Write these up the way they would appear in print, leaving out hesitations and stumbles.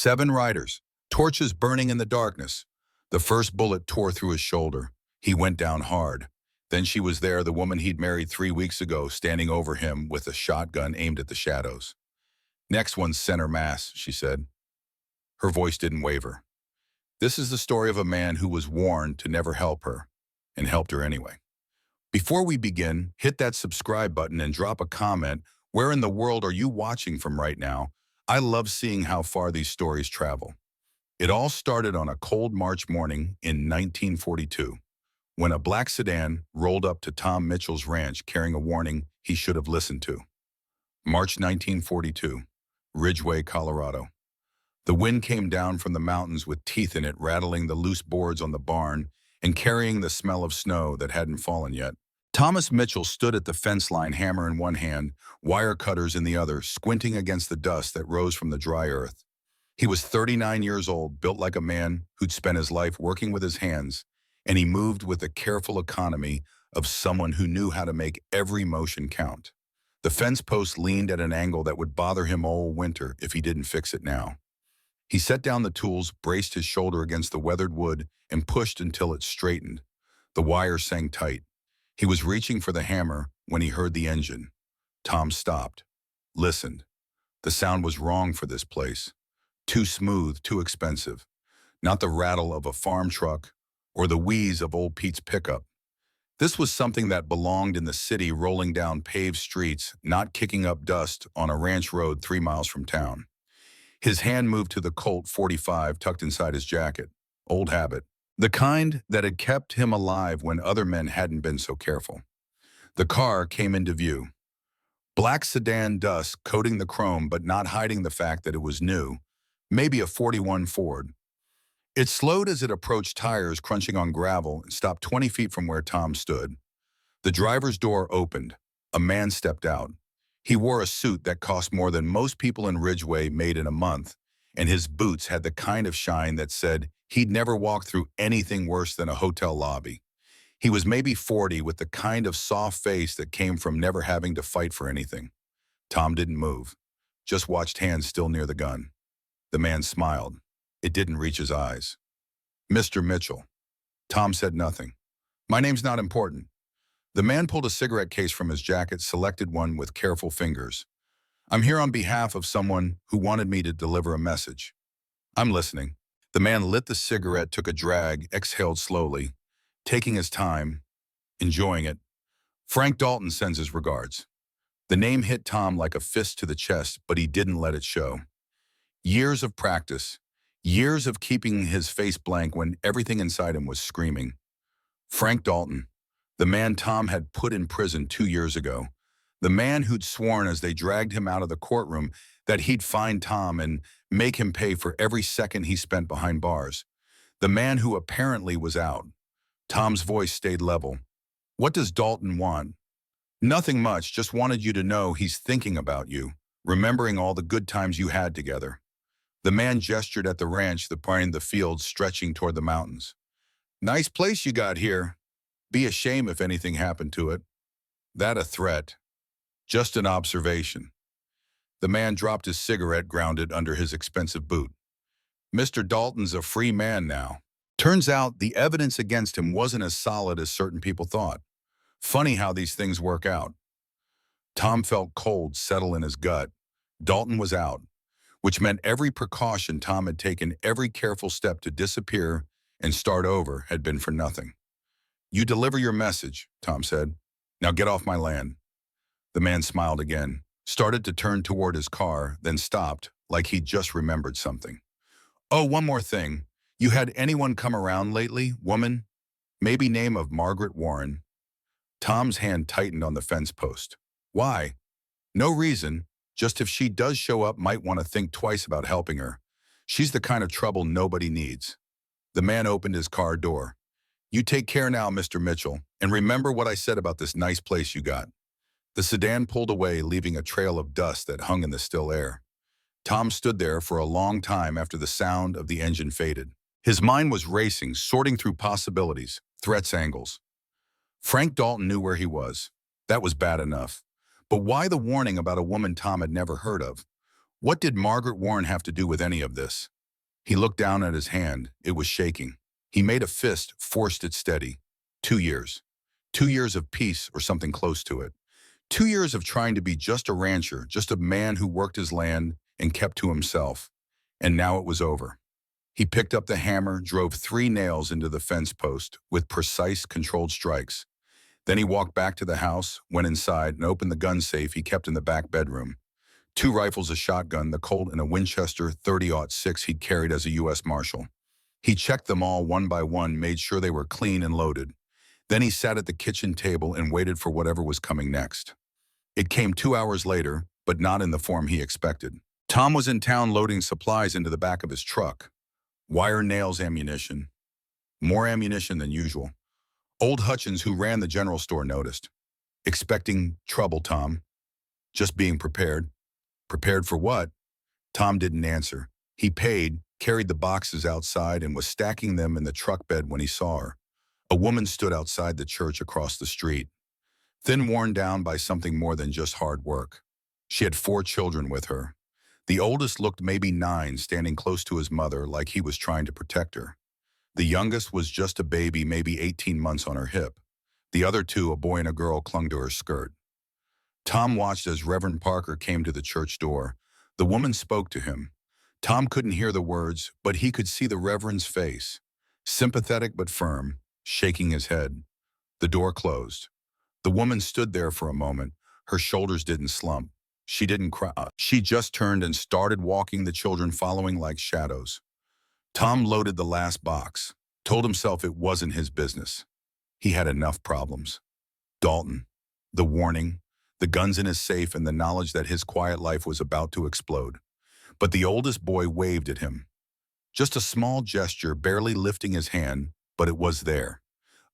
7 riders, torches burning in the darkness. The first bullet tore through his shoulder. He went down hard. Then she was there, the woman he'd married 3 weeks ago, standing over him with a shotgun aimed at the shadows. "Next one's center mass," she said. Her voice didn't waver. "This is the story of a man who was warned to never help her, and helped her anyway." Before we begin, hit that subscribe button and drop a comment. Where in the world are you watching from right now? I love seeing how far these stories travel. It all started on a cold March morning in 1942, when a black sedan rolled up to Tom Mitchell's ranch carrying a warning he should have listened to. March 1942, Ridgway, Colorado. The wind came down from the mountains with teeth in it, rattling the loose boards on the barn and carrying the smell of snow that hadn't fallen yet. Thomas Mitchell stood at the fence line, hammer in one hand, wire cutters in the other, squinting against the dust that rose from the dry earth. He was 39 years old, built like a man who'd spent his life working with his hands, and he moved with the careful economy of someone who knew how to make every motion count. The fence post leaned at an angle that would bother him all winter if he didn't fix it now. He set down the tools, braced his shoulder against the weathered wood, and pushed until it straightened. The wire sang tight. He was reaching for the hammer when he heard the engine. Tom stopped, listened. The sound was wrong for this place. Too smooth, too expensive. Not the rattle of a farm truck or the wheeze of old Pete's pickup. This was something that belonged in the city, rolling down paved streets, not kicking up dust on a ranch road 3 miles from town. His hand moved to the Colt .45 tucked inside his jacket. Old habit. The kind that had kept him alive when other men hadn't been so careful. The car came into view. Black sedan dust coating the chrome but not hiding the fact that it was new, maybe a '41 Ford. It slowed as it approached, tires crunching on gravel, and stopped 20 feet from where Tom stood. The driver's door opened. A man stepped out. He wore a suit that cost more than most people in Ridgway made in a month, and his boots had the kind of shine that said he'd never walked through anything worse than a hotel lobby. He was maybe 40, with the kind of soft face that came from never having to fight for anything. Tom didn't move, just watched, hands still near the gun. The man smiled. It didn't reach his eyes. "Mr. Mitchell." Tom said nothing. "My name's not important." The man pulled a cigarette case from his jacket, selected one with careful fingers. "I'm here on behalf of someone who wanted me to deliver a message." "I'm listening." The man lit the cigarette, took a drag, exhaled slowly, taking his time, enjoying it. "Frank Dalton sends his regards." The name hit Tom like a fist to the chest, but he didn't let it show. Years of practice, years of keeping his face blank when everything inside him was screaming. Frank Dalton, the man Tom had put in prison 2 years ago. The man who'd sworn as they dragged him out of the courtroom that he'd find Tom and make him pay for every second he spent behind bars. The man who apparently was out. Tom's voice stayed level. "What does Dalton want?" "Nothing much, just wanted you to know he's thinking about you, remembering all the good times you had together." The man gestured at the ranch that behind the fields stretching toward the mountains. "Nice place you got here. Be a shame if anything happened to it." "That a threat?" "Just an observation." The man dropped his cigarette, ground it under his expensive boot. "Mr. Dalton's a free man now." Turns out the evidence against him wasn't as solid as certain people thought. Funny how these things work out. Tom felt cold settle in his gut. Dalton was out, which meant every precaution Tom had taken, every careful step to disappear and start over, had been for nothing. "You deliver your message," Tom said. "Now get off my land." The man smiled again, started to turn toward his car, then stopped, like he'd just remembered something. "Oh, one more thing. You had anyone come around lately, woman? Maybe name of Margaret Warren?" Tom's hand tightened on the fence post. "Why?" "No reason. Just if she does show up, might want to think twice about helping her. She's the kind of trouble nobody needs." The man opened his car door. "You take care now, Mr. Mitchell, and remember what I said about this nice place you got." The sedan pulled away, leaving a trail of dust that hung in the still air. Tom stood there for a long time after the sound of the engine faded. His mind was racing, sorting through possibilities, threats, angles. Frank Dalton knew where he was. That was bad enough. But why the warning about a woman Tom had never heard of? What did Margaret Warren have to do with any of this? He looked down at his hand. It was shaking. He made a fist, forced it steady. 2 years. 2 years of peace or something close to it. 2 years of trying to be just a rancher, just a man who worked his land and kept to himself. And now it was over. He picked up the hammer, drove 3 nails into the fence post with precise, controlled strikes. Then he walked back to the house, went inside, and opened the gun safe he kept in the back bedroom. 2 rifles, a shotgun, the Colt, and a Winchester 30-06 he'd carried as a U.S. Marshal. He checked them all one by one, made sure they were clean and loaded. Then he sat at the kitchen table and waited for whatever was coming next. It came 2 hours later, but not in the form he expected. Tom was in town loading supplies into the back of his truck. Wire, nails, ammunition. More ammunition than usual. Old Hutchins, who ran the general store, noticed. Expecting trouble, Tom. Just being prepared. Prepared for what? Tom didn't answer. He paid, carried the boxes outside, and was stacking them in the truck bed when he saw her. A woman stood outside the church across the street, thin, worn down by something more than just hard work. She had 4 children with her. The oldest looked maybe 9, standing close to his mother like he was trying to protect her. The youngest was just a baby, maybe 18 months, on her hip. The other 2, a boy and a girl, clung to her skirt. Tom watched as Reverend Parker came to the church door. The woman spoke to him. Tom couldn't hear the words, but he could see the Reverend's face, sympathetic but firm, shaking his head. The door closed. The woman stood there for a moment. Her shoulders didn't slump. She didn't cry. She just turned and started walking, the children following like shadows. Tom loaded the last box, told himself it wasn't his business. He had enough problems. Dalton, the warning, the guns in his safe, and the knowledge that his quiet life was about to explode. But the oldest boy waved at him. Just a small gesture, barely lifting his hand, but it was there.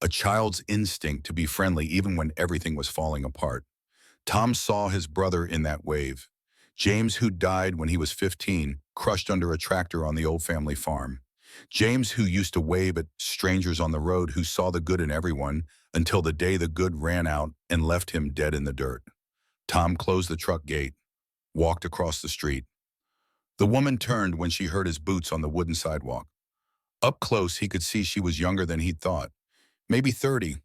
A child's instinct to be friendly even when everything was falling apart. Tom saw his brother in that wave. James, who died when he was 15, crushed under a tractor on the old family farm. James, who used to wave at strangers on the road, who saw the good in everyone until the day the good ran out and left him dead in the dirt. Tom closed the truck gate, walked across the street. The woman turned when she heard his boots on the wooden sidewalk. Up close, he could see she was younger than he'd thought, maybe 30.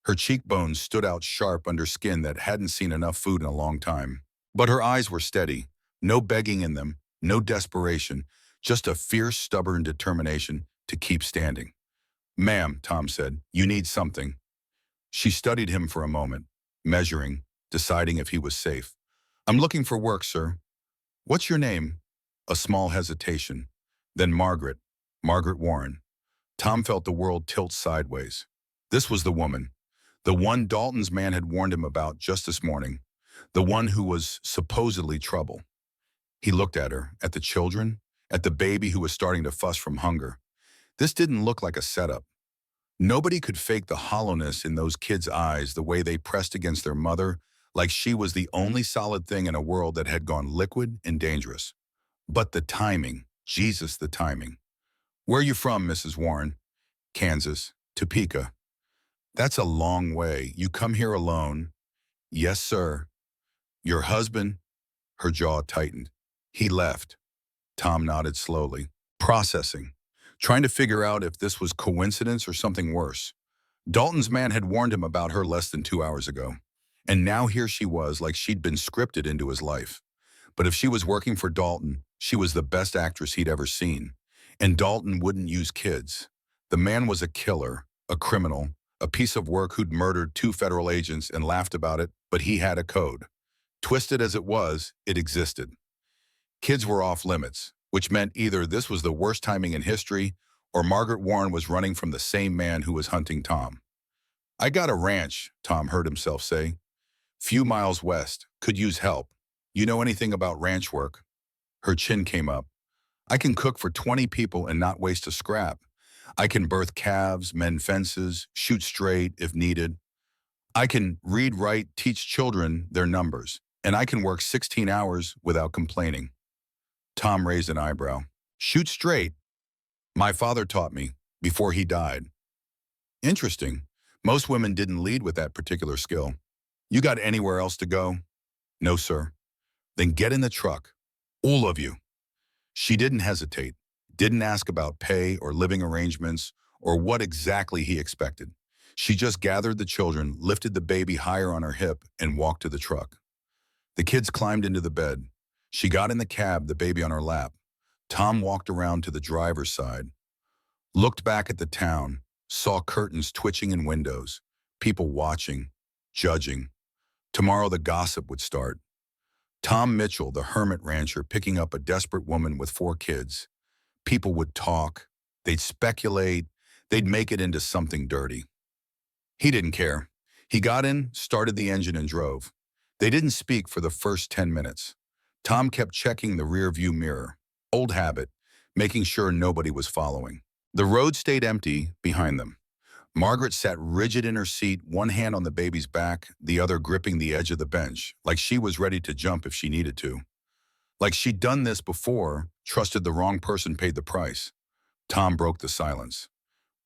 Her cheekbones stood out sharp under skin that hadn't seen enough food in a long time. But her eyes were steady, no begging in them, no desperation, just a fierce, stubborn determination to keep standing. "Ma'am," Tom said, "you need something." She studied him for a moment, measuring, deciding if he was safe. "I'm looking for work, sir." "What's your name?" A small hesitation. Then Margaret Warren. Tom felt the world tilt sideways. This was the woman. The one Dalton's man had warned him about just this morning. The one who was supposedly trouble. He looked at her, at the children, at the baby who was starting to fuss from hunger. This didn't look like a setup. Nobody could fake the hollowness in those kids' eyes, the way they pressed against their mother, like she was the only solid thing in a world that had gone liquid and dangerous. But the timing, Jesus, the timing. "Where are you from, Mrs. Warren?" "Kansas, Topeka." "That's a long way. You come here alone?" "Yes, sir." "Your husband?" Her jaw tightened. "He left." Tom nodded slowly, processing, trying to figure out if this was coincidence or something worse. Dalton's man had warned him about her less than 2 hours ago. And now here she was, like she'd been scripted into his life. But if she was working for Dalton, she was the best actress he'd ever seen. And Dalton wouldn't use kids. The man was a killer, a criminal, a piece of work who'd murdered 2 federal agents and laughed about it, but he had a code. Twisted as it was, it existed. Kids were off limits, which meant either this was the worst timing in history or Margaret Warren was running from the same man who was hunting Tom. "I got a ranch," Tom heard himself say. "Few miles west. Could use help. You know anything about ranch work?" Her chin came up. "I can cook for 20 people and not waste a scrap. I can birth calves, mend fences, shoot straight if needed. I can read, write, teach children their numbers, and I can work 16 hours without complaining." Tom raised an eyebrow. "Shoot straight? My father taught me, before he died." "Interesting. Most women didn't lead with that particular skill. You got anywhere else to go?" "No, sir." "Then get in the truck. All of you. She didn't hesitate, didn't ask about pay or living arrangements or what exactly he expected. She just gathered the children, lifted the baby higher on her hip, and walked to the truck. The kids climbed into the bed. She got in the cab, the baby on her lap. Tom walked around to the driver's side, looked back at the town, saw curtains twitching in windows, people watching, judging. Tomorrow the gossip would start. Tom Mitchell, the hermit rancher, picking up a desperate woman with 4 kids. People would talk, they'd speculate, they'd make it into something dirty. He didn't care. He got in, started the engine, and drove. They didn't speak for the first 10 minutes. Tom kept checking the rear view mirror, old habit, making sure nobody was following. The road stayed empty behind them. Margaret sat rigid in her seat, one hand on the baby's back, the other gripping the edge of the bench, like she was ready to jump if she needed to. Like she'd done this before, trusted the wrong person, paid the price. Tom broke the silence.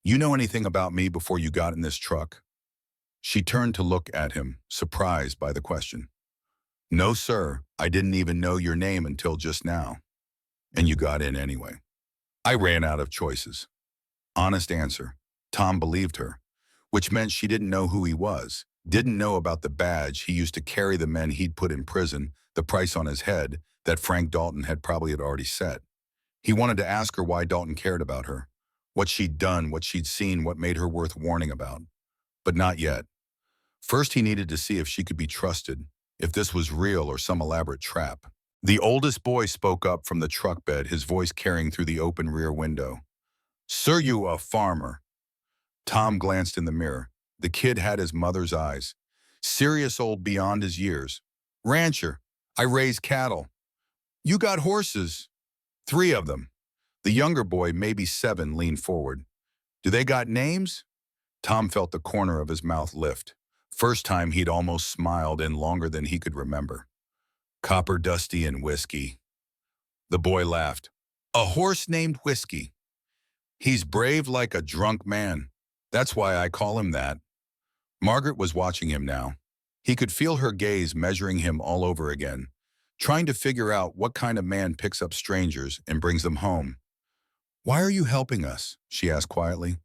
You know anything about me before you got in this truck? She turned to look at him, surprised by the question. No, sir, I didn't even know your name until just now. And you got in anyway. I ran out of choices. Honest answer. Tom believed her, which meant she didn't know who he was, didn't know about the badge he used to carry the men he'd put in prison, the price on his head that Frank Dalton had already set. He wanted to ask her why Dalton cared about her, what she'd done, what she'd seen, what made her worth warning about. But not yet. First, he needed to see if she could be trusted, if this was real or some elaborate trap. The oldest boy spoke up from the truck bed, his voice carrying through the open rear window. Sir, you a farmer? Tom glanced in the mirror. The kid had his mother's eyes. Serious old beyond his years. Rancher. I raise cattle. You got horses? 3 of them. The younger boy, maybe 7, leaned forward. Do they got names? Tom felt the corner of his mouth lift. First time he'd almost smiled in longer than he could remember. Copper, Dusty, and Whiskey. The boy laughed. A horse named Whiskey. He's brave like a drunk man. That's why I call him that. Margaret was watching him now. He could feel her gaze measuring him all over again, trying to figure out what kind of man picks up strangers and brings them home. Why are you helping us? She asked quietly.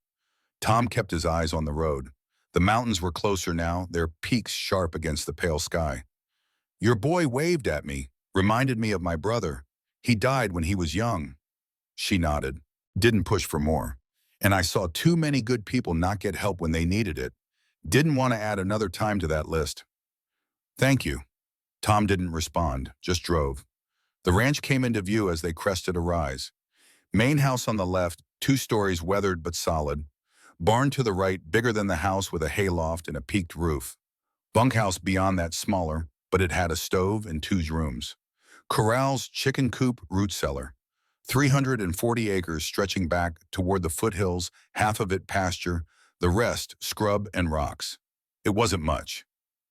Tom kept his eyes on the road. The mountains were closer now, their peaks sharp against the pale sky. Your boy waved at me, reminded me of my brother. He died when he was young. She nodded, didn't push for more. And I saw too many good people not get help when they needed it. Didn't want to add another time to that list. Thank you. Tom didn't respond, just drove. The ranch came into view as they crested a rise. Main house on the left, 2 stories, weathered but solid. Barn to the right, bigger than the house, with a hayloft and a peaked roof. Bunkhouse beyond that, smaller, but it had a stove and 2 rooms. Corrals, chicken coop, root cellar. 340 acres stretching back toward the foothills, half of it pasture, the rest scrub and rocks. It wasn't much,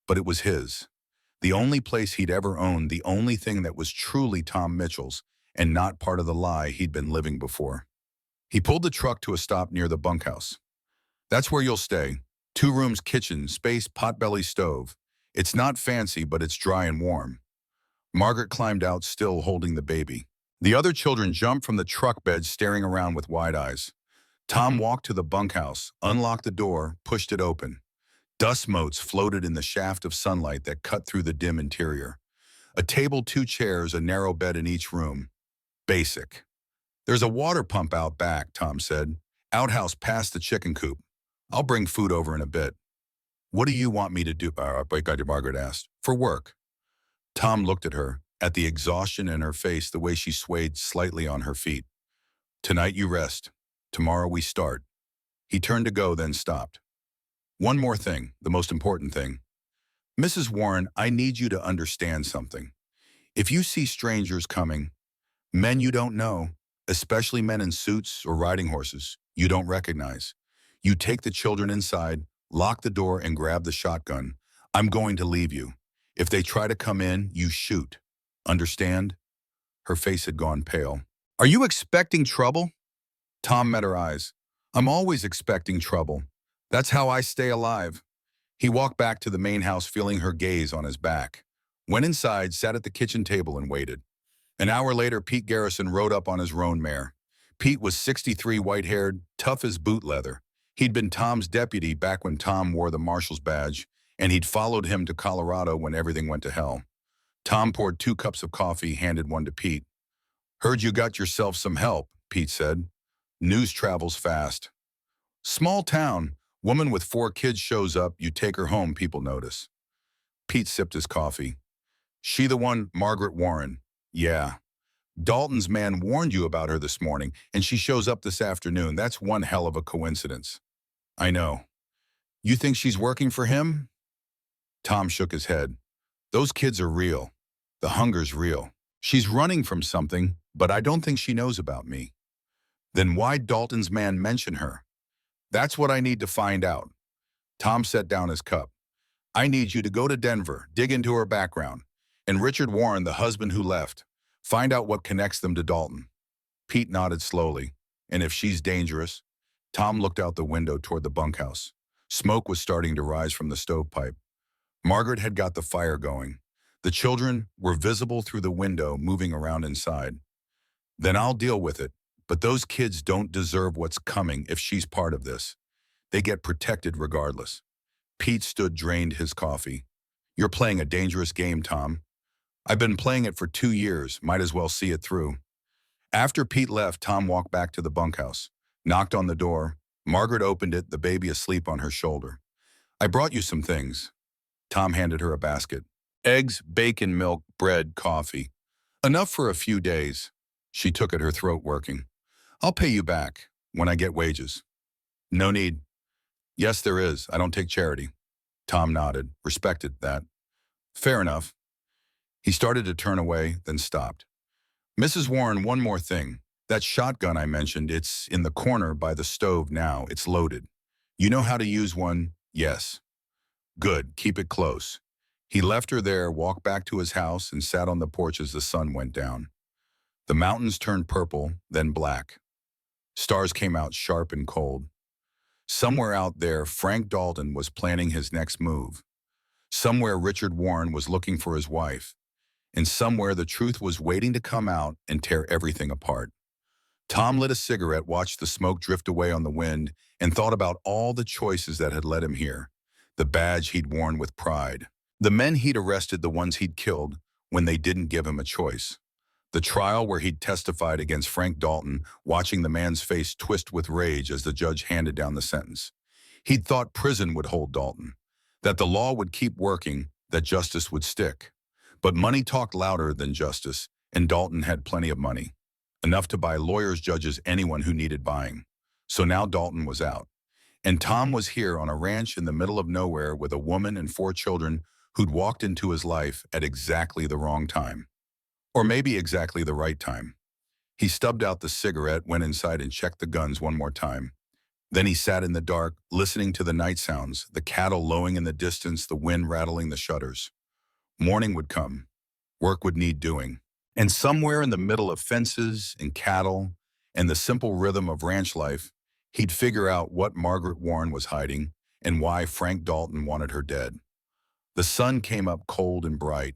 but it was his. The only place he'd ever owned, the only thing that was truly Tom Mitchell's, and not part of the lie he'd been living before. He pulled the truck to a stop near the bunkhouse. That's where you'll stay. 2 rooms, kitchen, space, potbelly stove. It's not fancy, but it's dry and warm. Margaret climbed out, still holding the baby. The other children jumped from the truck bed, staring around with wide eyes. Tom walked to the bunkhouse, unlocked the door, pushed it open. Dust motes floated in the shaft of sunlight that cut through the dim interior. A table, 2 chairs, a narrow bed in each room. Basic. There's a water pump out back, Tom said. Outhouse past the chicken coop. I'll bring food over in a bit. What do you want me to do? Margaret asked. For work. Tom looked at her, at the exhaustion in her face, the way she swayed slightly on her feet. Tonight you rest. Tomorrow we start. He turned to go, then stopped. One more thing, the most important thing. Mrs. Warren, I need you to understand something. If you see strangers coming, men you don't know, especially men in suits or riding horses you don't recognize, you take the children inside, lock the door, and grab the shotgun. I'm going to leave you. If they try to come in, you shoot. Understand? Her face had gone pale. Are you expecting trouble? Tom met her eyes. I'm always expecting trouble. That's how I stay alive. He walked back to the main house, feeling her gaze on his back. Went inside, sat at the kitchen table, and waited. An hour later, Pete Garrison rode up on his roan mare. Pete was 63, white-haired, tough as boot leather. He'd been Tom's deputy back when Tom wore the marshal's badge, and he'd followed him to Colorado when everything went to hell. Tom poured 2 cups of coffee, handed one to Pete. "Heard you got yourself some help," Pete said. "News travels fast." "Small town. Woman with 4 kids shows up, you take her home, people notice." Pete sipped his coffee. "She the one, Margaret Warren?" "Yeah." "Dalton's man warned you about her this morning, and she shows up this afternoon. That's one hell of a coincidence." "I know." "You think she's working for him?" Tom shook his head. "Those kids are real. The hunger's real. She's running from something, but I don't think she knows about me." "Then why'd Dalton's man mention her?" "That's what I need to find out." Tom set down his cup. "I need you to go to Denver, dig into her background. And Richard Warren, the husband who left. Find out what connects them to Dalton." Pete nodded slowly. "And if she's dangerous?" Tom looked out the window toward the bunkhouse. Smoke was starting to rise from the stovepipe. Margaret had got the fire going. The children were visible through the window, moving around inside. "Then I'll deal with it. But those kids don't deserve what's coming if she's part of this. They get protected regardless." Pete stood, drained his coffee. "You're playing a dangerous game, Tom." "I've been playing it for 2 years. Might as well see it through." After Pete left, Tom walked back to the bunkhouse, knocked on the door. Margaret opened it, the baby asleep on her shoulder. "I brought you some things." Tom handed her a basket. "Eggs, bacon, milk, bread, coffee. Enough for a few days." She took it, her throat working. "I'll pay you back when I get wages." "No need." "Yes, there is. I don't take charity." Tom nodded, respected that. "Fair enough." He started to turn away, then stopped. "Mrs. Warren, one more thing. That shotgun I mentioned, it's in the corner by the stove now. It's loaded. You know how to use one?" "Yes." "Good. Keep it close." He left her there, walked back to his house, and sat on the porch as the sun went down. The mountains turned purple, then black. Stars came out sharp and cold. Somewhere out there, Frank Dalton was planning his next move. Somewhere, Richard Warren was looking for his wife. And somewhere, the truth was waiting to come out and tear everything apart. Tom lit a cigarette, watched the smoke drift away on the wind, and thought about all the choices that had led him here. The badge he'd worn with pride. The men he'd arrested, the ones he'd killed, when they didn't give him a choice. The trial where he'd testified against Frank Dalton, watching the man's face twist with rage as the judge handed down the sentence. He'd thought prison would hold Dalton, that the law would keep working, that justice would stick. But money talked louder than justice, and Dalton had plenty of money. Enough to buy lawyers, judges, anyone who needed buying. So now Dalton was out. And Tom was here on a ranch in the middle of nowhere with a woman and 4 children who'd walked into his life at exactly the wrong time. Or maybe exactly the right time. He stubbed out the cigarette, went inside and checked the guns one more time. Then he sat in the dark, listening to the night sounds, the cattle lowing in the distance, the wind rattling the shutters. Morning would come. Work would need doing. And somewhere in the middle of fences and cattle and the simple rhythm of ranch life, he'd figure out what Margaret Warren was hiding and why Frank Dalton wanted her dead. The sun came up cold and bright.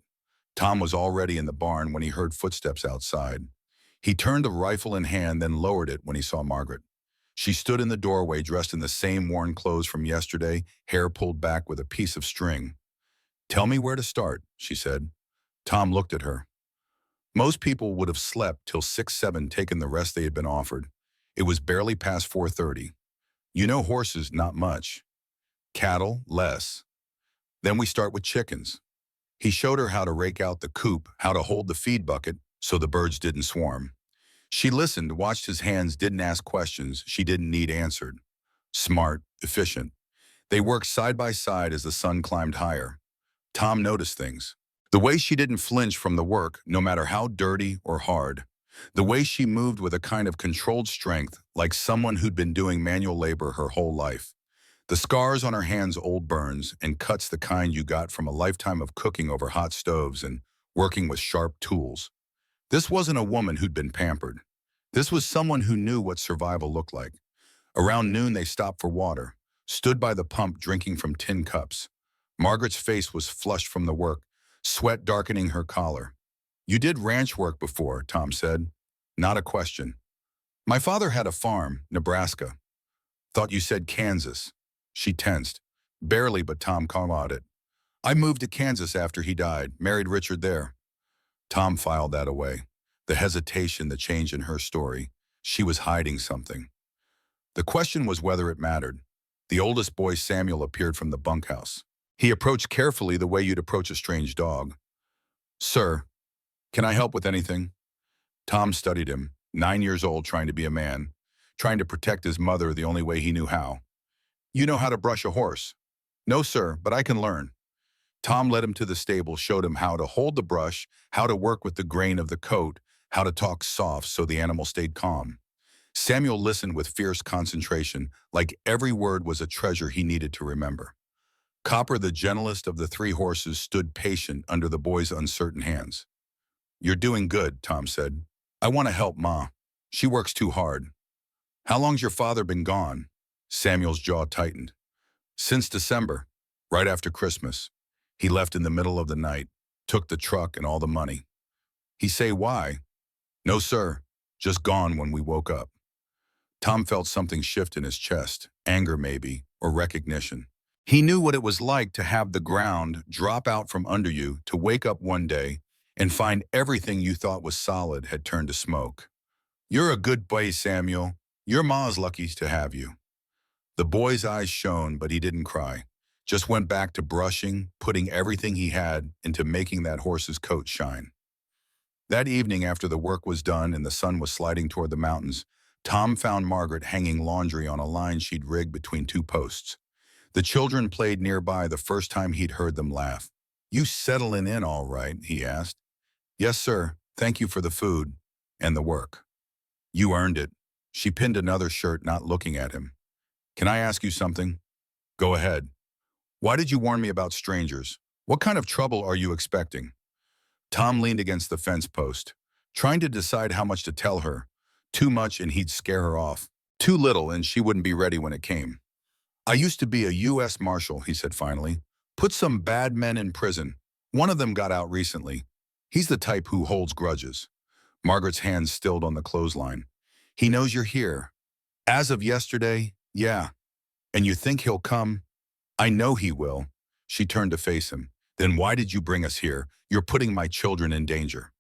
Tom was already in the barn when he heard footsteps outside. He turned the rifle in hand, then lowered it when he saw Margaret. She stood in the doorway, dressed in the same worn clothes from yesterday, hair pulled back with a piece of string. "Tell me where to start," she said. Tom looked at her. Most people would have slept till 6, 7, taken the rest they had been offered. It was barely past 4:30. "You know horses, not much. Cattle, less. Then we start with chickens." He showed her how to rake out the coop, how to hold the feed bucket so the birds didn't swarm. She listened, watched his hands, didn't ask questions she didn't need answered. Smart, efficient. They worked side by side as the sun climbed higher. Tom noticed things. The way she didn't flinch from the work, no matter how dirty or hard. The way she moved with a kind of controlled strength, like someone who'd been doing manual labor her whole life. The scars on her hands, old burns, and cuts the kind you got from a lifetime of cooking over hot stoves and working with sharp tools. This wasn't a woman who'd been pampered. This was someone who knew what survival looked like. Around noon, they stopped for water, stood by the pump drinking from tin cups. Margaret's face was flushed from the work, sweat darkening her collar. You did ranch work before, Tom said. Not a question. My father had a farm, Nebraska. Thought you said Kansas. She tensed. Barely, but Tom caught it. I moved to Kansas after he died, married Richard there. Tom filed that away. The hesitation, the change in her story. She was hiding something. The question was whether it mattered. The oldest boy, Samuel, appeared from the bunkhouse. He approached carefully the way you'd approach a strange dog. Sir, can I help with anything? Tom studied him, 9 years old, trying to be a man, trying to protect his mother the only way he knew how. You know how to brush a horse? No, sir, but I can learn. Tom led him to the stable, showed him how to hold the brush, how to work with the grain of the coat, how to talk soft so the animal stayed calm. Samuel listened with fierce concentration, like every word was a treasure he needed to remember. Copper, the gentlest of the three horses, stood patient under the boy's uncertain hands. You're doing good, Tom said. I want to help Ma. She works too hard. How long's your father been gone? Samuel's jaw tightened. Since December, right after Christmas. He left in the middle of the night, took the truck and all the money. He say why? No, sir. Just gone when we woke up. Tom felt something shift in his chest, anger maybe, or recognition. He knew what it was like to have the ground drop out from under you, to wake up one day and find everything you thought was solid had turned to smoke. You're a good boy, Samuel. Your ma's lucky to have you. The boy's eyes shone, but he didn't cry. Just went back to brushing, putting everything he had into making that horse's coat shine. That evening, after the work was done and the sun was sliding toward the mountains, Tom found Margaret hanging laundry on a line she'd rigged between two posts. The children played nearby the first time he'd heard them laugh. You settling in all right? He asked. Yes, sir. Thank you for the food and the work. You earned it. She pinned another shirt, not looking at him. Can I ask you something? Go ahead. Why did you warn me about strangers? What kind of trouble are you expecting? Tom leaned against the fence post, trying to decide how much to tell her. Too much and he'd scare her off. Too little and she wouldn't be ready when it came. I used to be a U.S. Marshal, he said finally. Put some bad men in prison. One of them got out recently. He's the type who holds grudges. Margaret's hands stilled on the clothesline. He knows you're here. As of yesterday, yeah. And you think he'll come? I know he will. She turned to face him. Then why did you bring us here? You're putting my children in danger.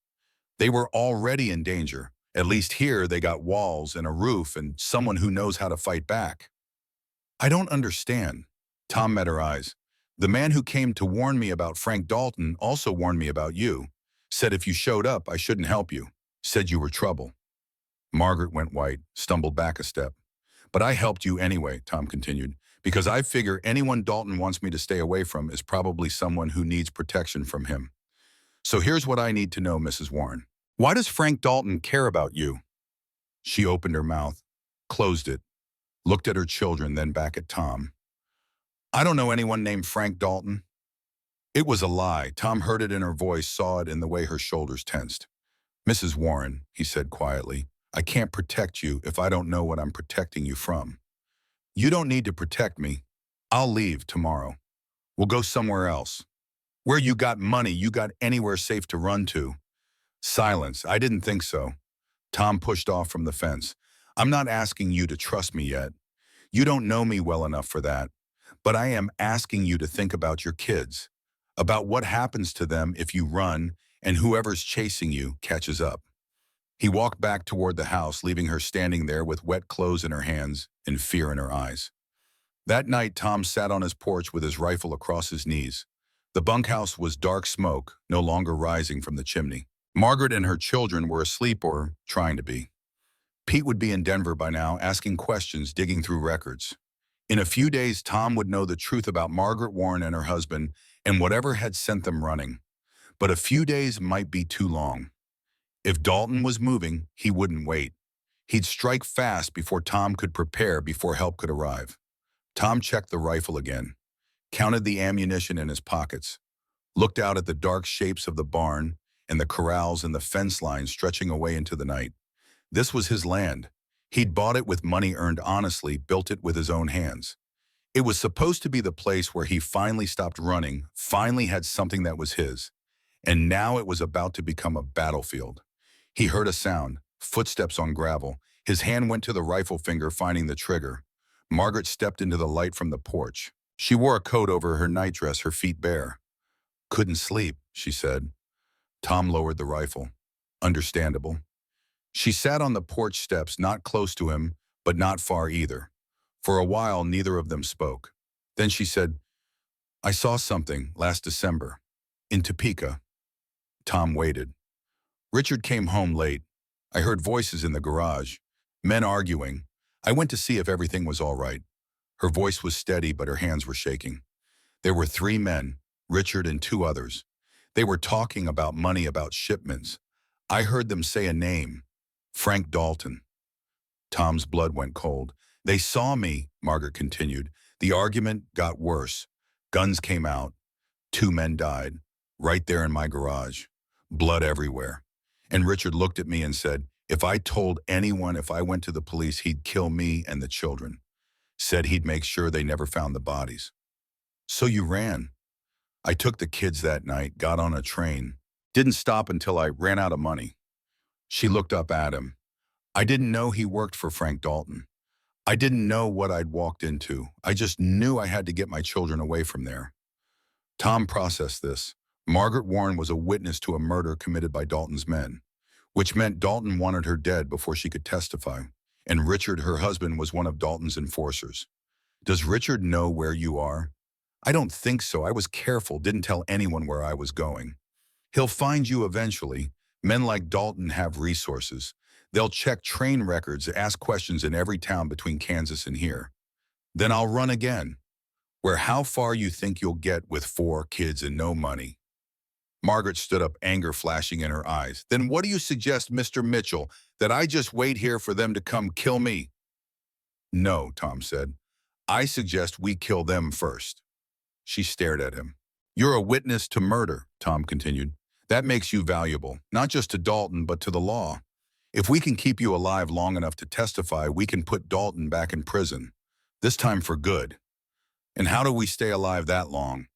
They were already in danger. At least here they got walls and a roof and someone who knows how to fight back. I don't understand. Tom met her eyes. The man who came to warn me about Frank Dalton also warned me about you. Said if you showed up, I shouldn't help you. Said you were trouble. Margaret went white, stumbled back a step. But I helped you anyway, Tom continued, because I figure anyone Dalton wants me to stay away from is probably someone who needs protection from him. So here's what I need to know, Mrs. Warren. Why does Frank Dalton care about you? She opened her mouth, closed it, looked at her children, then back at Tom. I don't know anyone named Frank Dalton. It was a lie. Tom heard it in her voice, saw it in the way her shoulders tensed. Mrs. Warren, he said quietly, I can't protect you if I don't know what I'm protecting you from. You don't need to protect me. I'll leave tomorrow. We'll go somewhere else. Where you got money, you got anywhere safe to run to. Silence. I didn't think so. Tom pushed off from the fence. I'm not asking you to trust me yet. You don't know me well enough for that. But I am asking you to think about your kids, about what happens to them if you run and whoever's chasing you catches up. He walked back toward the house, leaving her standing there with wet clothes in her hands and fear in her eyes. That night, Tom sat on his porch with his rifle across his knees. The bunkhouse was dark smoke, no longer rising from the chimney. Margaret and her children were asleep or trying to be. Pete would be in Denver by now, asking questions, digging through records. In a few days, Tom would know the truth about Margaret Warren and her husband and whatever had sent them running. But a few days might be too long. If Dalton was moving, he wouldn't wait. He'd strike fast before Tom could prepare, before help could arrive. Tom checked the rifle again, counted the ammunition in his pockets, looked out at the dark shapes of the barn and the corrals and the fence line stretching away into the night. This was his land. He'd bought it with money earned honestly, built it with his own hands. It was supposed to be the place where he finally stopped running, finally had something that was his. And now it was about to become a battlefield. He heard a sound, footsteps on gravel. His hand went to the rifle finger, finding the trigger. Margaret stepped into the light from the porch. She wore a coat over her nightdress, her feet bare. "Couldn't sleep," she said. Tom lowered the rifle. Understandable. She sat on the porch steps, not close to him, but not far either. For a while, neither of them spoke. Then she said, "I saw something last December. In Topeka." Tom waited. "Richard came home late. I heard voices in the garage. Men arguing. I went to see if everything was all right." Her voice was steady, but her hands were shaking. "There were 3 men, Richard and 2 others. They were talking about money, about shipments. I heard them say a name, Frank Dalton." Tom's blood went cold. "They saw me," Margaret continued. "The argument got worse. Guns came out. 2 men died, right there in my garage. Blood everywhere. And Richard looked at me and said, if I told anyone, if I went to the police, he'd kill me and the children. Said he'd make sure they never found the bodies." "So you ran?" "I took the kids that night, got on a train. Didn't stop until I ran out of money." She looked up at him. "I didn't know he worked for Frank Dalton. I didn't know what I'd walked into. I just knew I had to get my children away from there." Tom processed this. Margaret Warren was a witness to a murder committed by Dalton's men, which meant Dalton wanted her dead before she could testify. And Richard, her husband, was one of Dalton's enforcers. "Does Richard know where you are?" "I don't think so. I was careful, didn't tell anyone where I was going." "He'll find you eventually. Men like Dalton have resources. They'll check train records, ask questions in every town between Kansas and here." "Then I'll run again." "Where how far you think you'll get with 4 kids and no money?" Margaret stood up, anger flashing in her eyes. "Then what do you suggest, Mr. Mitchell, that I just wait here for them to come kill me?" "No," Tom said. "I suggest we kill them first." She stared at him. "You're a witness to murder," Tom continued. "That makes you valuable, not just to Dalton, but to the law. If we can keep you alive long enough to testify, we can put Dalton back in prison, this time for good. And how do we stay alive that long?"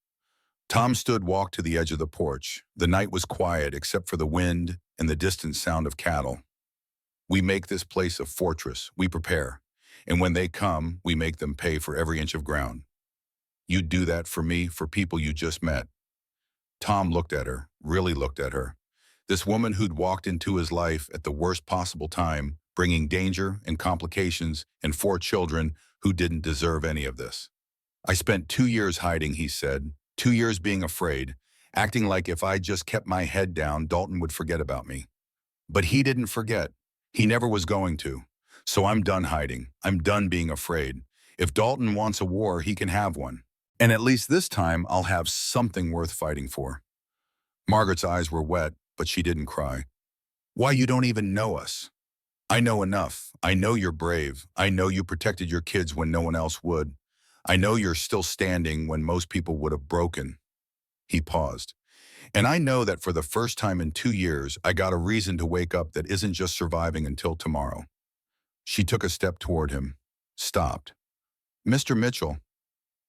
Tom walked to the edge of the porch. The night was quiet except for the wind and the distant sound of cattle. "We make this place a fortress. We prepare. And when they come, we make them pay for every inch of ground. You'd do that for me, for people you just met." Tom looked at her, really looked at her. This woman who'd walked into his life at the worst possible time, bringing danger and complications and 4 children who didn't deserve any of this. "I spent 2 years hiding," he said. 2 years being afraid, acting like if I just kept my head down, Dalton would forget about me. But he didn't forget. He never was going to. So I'm done hiding. I'm done being afraid. If Dalton wants a war, he can have one. And at least this time, I'll have something worth fighting for." Margaret's eyes were wet, but she didn't cry. "Why, you don't even know us." "I know enough. I know you're brave. I know you protected your kids when no one else would. I know you're still standing when most people would have broken." He paused. "And I know that for the first time in 2 years, I got a reason to wake up that isn't just surviving until tomorrow." She took a step toward him, stopped. "Mr. Mitchell."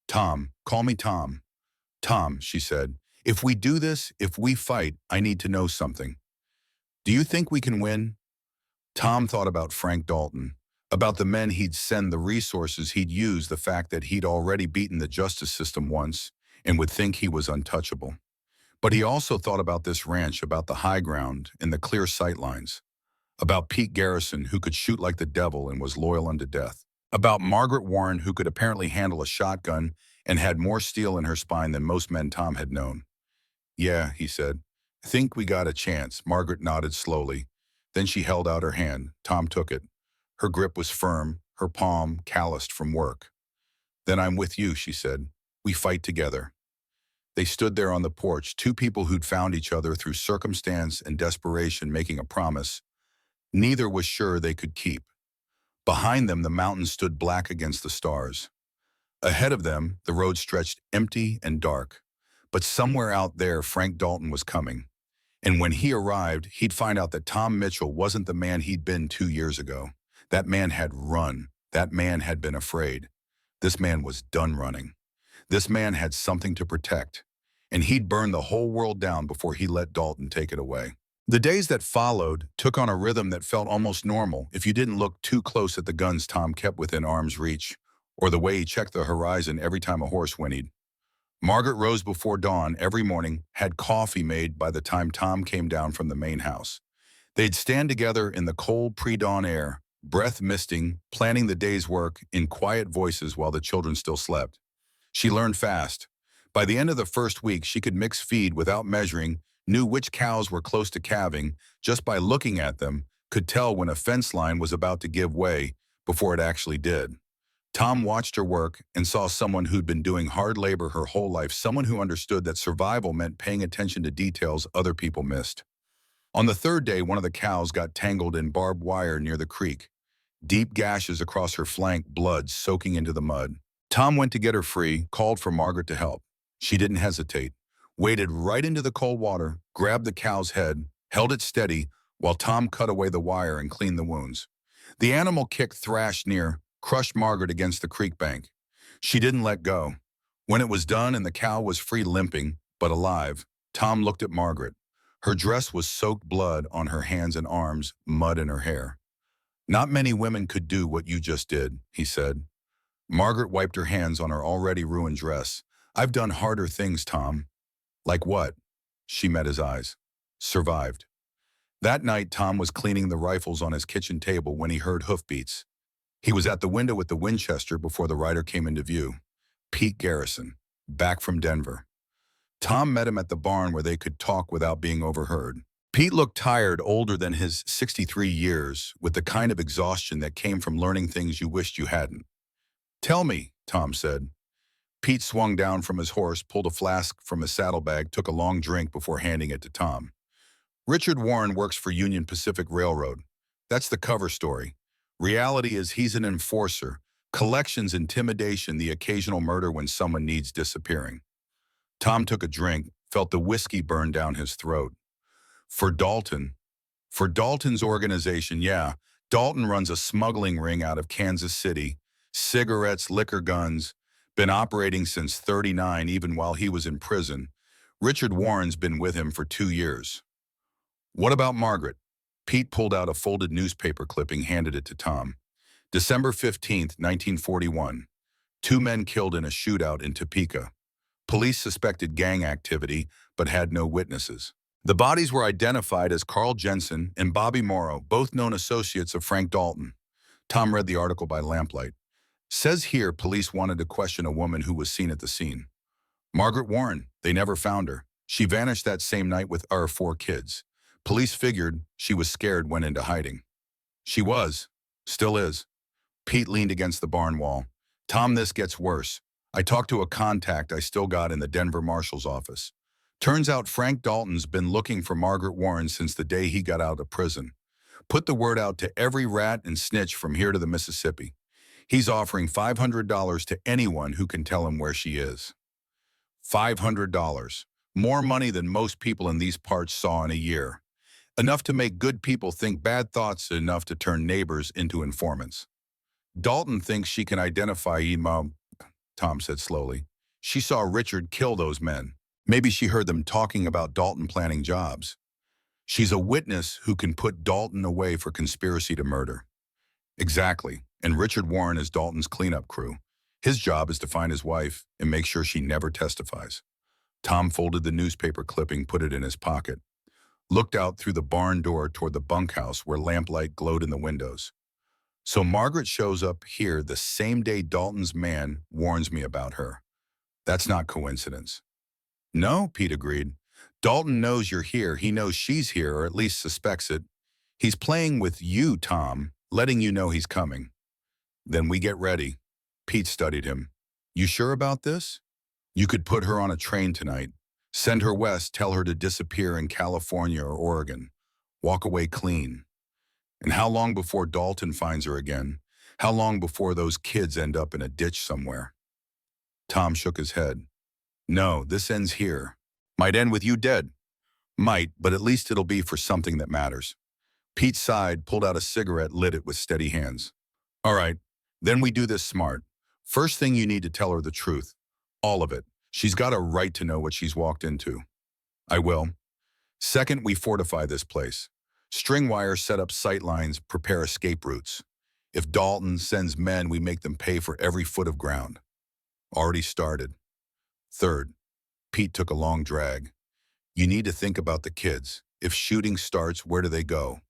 "Tom, call me Tom." "Tom," she said, "if we do this, if we fight, I need to know something. Do you think we can win?" Tom thought about Frank Dalton, about the men he'd send, the resources he'd use, the fact that he'd already beaten the justice system once and would think he was untouchable. But he also thought about this ranch, about the high ground and the clear sight lines, about Pete Garrison, who could shoot like the devil and was loyal unto death, about Margaret Warren, who could apparently handle a shotgun and had more steel in her spine than most men Tom had known. "Yeah," he said. "I think we got a chance." Margaret nodded slowly. Then she held out her hand. Tom took it. Her grip was firm, her palm calloused from work. "Then I'm with you," she said. "We fight together." They stood there on the porch, 2 people who'd found each other through circumstance and desperation, making a promise neither was sure they could keep. Behind them, the mountains stood black against the stars. Ahead of them, the road stretched empty and dark. But somewhere out there, Frank Dalton was coming. And when he arrived, he'd find out that Tom Mitchell wasn't the man he'd been 2 years ago. That man had run. That man had been afraid. This man was done running. This man had something to protect. and he'd burn the whole world down before he let Dalton take it away. The days that followed took on a rhythm that felt almost normal if you didn't look too close at the guns Tom kept within arm's reach, or the way he checked the horizon every time a horse whinnied. Margaret rose before dawn every morning, had coffee made by the time Tom came down from the main house. They'd stand together in the cold pre-dawn air, breath misting, planning the day's work in quiet voices while the children still slept. She learned fast. By the end of the first week, she could mix feed without measuring, knew which cows were close to calving just by looking at them, could tell when a fence line was about to give way before it actually did. Tom watched her work and saw someone who'd been doing hard labor her whole life, someone who understood that survival meant paying attention to details other people missed. On the third day, one of the cows got tangled in barbed wire near the creek. Deep gashes across her flank, blood soaking into the mud. Tom went to get her free, called for Margaret to help. She didn't hesitate, waded right into the cold water, grabbed the cow's head, held it steady while Tom cut away the wire and cleaned the wounds. The animal kicked, thrashed near, crushed Margaret against the creek bank. She didn't let go. When it was done and the cow was free, limping, but alive, Tom looked at Margaret. Her dress was soaked blood on her hands and arms, mud in her hair. "Not many women could do what you just did," he said. Margaret wiped her hands on her already ruined dress. "I've done harder things, Tom." "Like what?" She met his eyes. "Survived." That night, Tom was cleaning the rifles on his kitchen table when he heard hoofbeats. He was at the window with the Winchester before the rider came into view. Pete Garrison, back from Denver. Tom met him at the barn where they could talk without being overheard. Pete looked tired, older than his 63 years, with the kind of exhaustion that came from learning things you wished you hadn't. "Tell me," Tom said. Pete swung down from his horse, pulled a flask from his saddlebag, took a long drink before handing it to Tom. "Richard Warren works for Union Pacific Railroad. That's the cover story. Reality is he's an enforcer. Collections, intimidation, the occasional murder when someone needs disappearing." Tom took a drink, felt the whiskey burn down his throat. For Dalton's organization, yeah, Dalton runs a smuggling ring out of Kansas City. Cigarettes, liquor, guns. Been operating since '39, even while he was in prison. Richard Warren's been with him for 2 years. "What about Margaret?" Pete pulled out a folded newspaper clipping, handed it to Tom. "December 15th, 1941. 2 men killed in a shootout in Topeka. Police suspected gang activity, but had no witnesses. The bodies were identified as Carl Jensen and Bobby Morrow, both known associates of Frank Dalton." Tom read the article by lamplight. "Says here police wanted to question a woman who was seen at the scene. Margaret Warren, they never found her. She vanished that same night with our 4 kids. Police figured she was scared, went into hiding." "She was. Still is." Pete leaned against the barn wall. "Tom, this gets worse. I talked to a contact I still got in the Denver Marshal's office. Turns out Frank Dalton's been looking for Margaret Warren since the day he got out of prison. Put the word out to every rat and snitch from here to the Mississippi. He's offering $500 to anyone who can tell him where she is." $500. More money than most people in these parts saw in a year. Enough to make good people think bad thoughts, enough to turn neighbors into informants. "Dalton thinks she can identify Mom," Tom said slowly. "She saw Richard kill those men. Maybe she heard them talking about Dalton planning jobs. She's a witness who can put Dalton away for conspiracy to murder." "Exactly. And Richard Warren is Dalton's cleanup crew. His job is to find his wife and make sure she never testifies." Tom folded the newspaper clipping, put it in his pocket, looked out through the barn door toward the bunkhouse where lamplight glowed in the windows. "So Margaret shows up here the same day Dalton's man warns me about her. That's not coincidence." "No," Pete agreed. "Dalton knows you're here. He knows she's here, or at least suspects it. He's playing with you, Tom, letting you know he's coming." "Then we get ready." Pete studied him. "You sure about this? You could put her on a train tonight, send her west, tell her to disappear in California or Oregon, walk away clean. And how long before Dalton finds her again? How long before those kids end up in a ditch somewhere?" Tom shook his head. "No, this ends here. Might end with you dead. Might, but at least it'll be for something that matters." Pete sighed, pulled out a cigarette, lit it with steady hands. "All right, then we do this smart. First thing, you need to tell her the truth. All of it. She's got a right to know what she's walked into. I will. Second, we fortify this place. String wire set up sight lines, prepare escape routes. If Dalton sends men, we make them pay for every foot of ground. Already started. Third, Pete took a long drag. You need to think about the kids. If shooting starts, where do they go?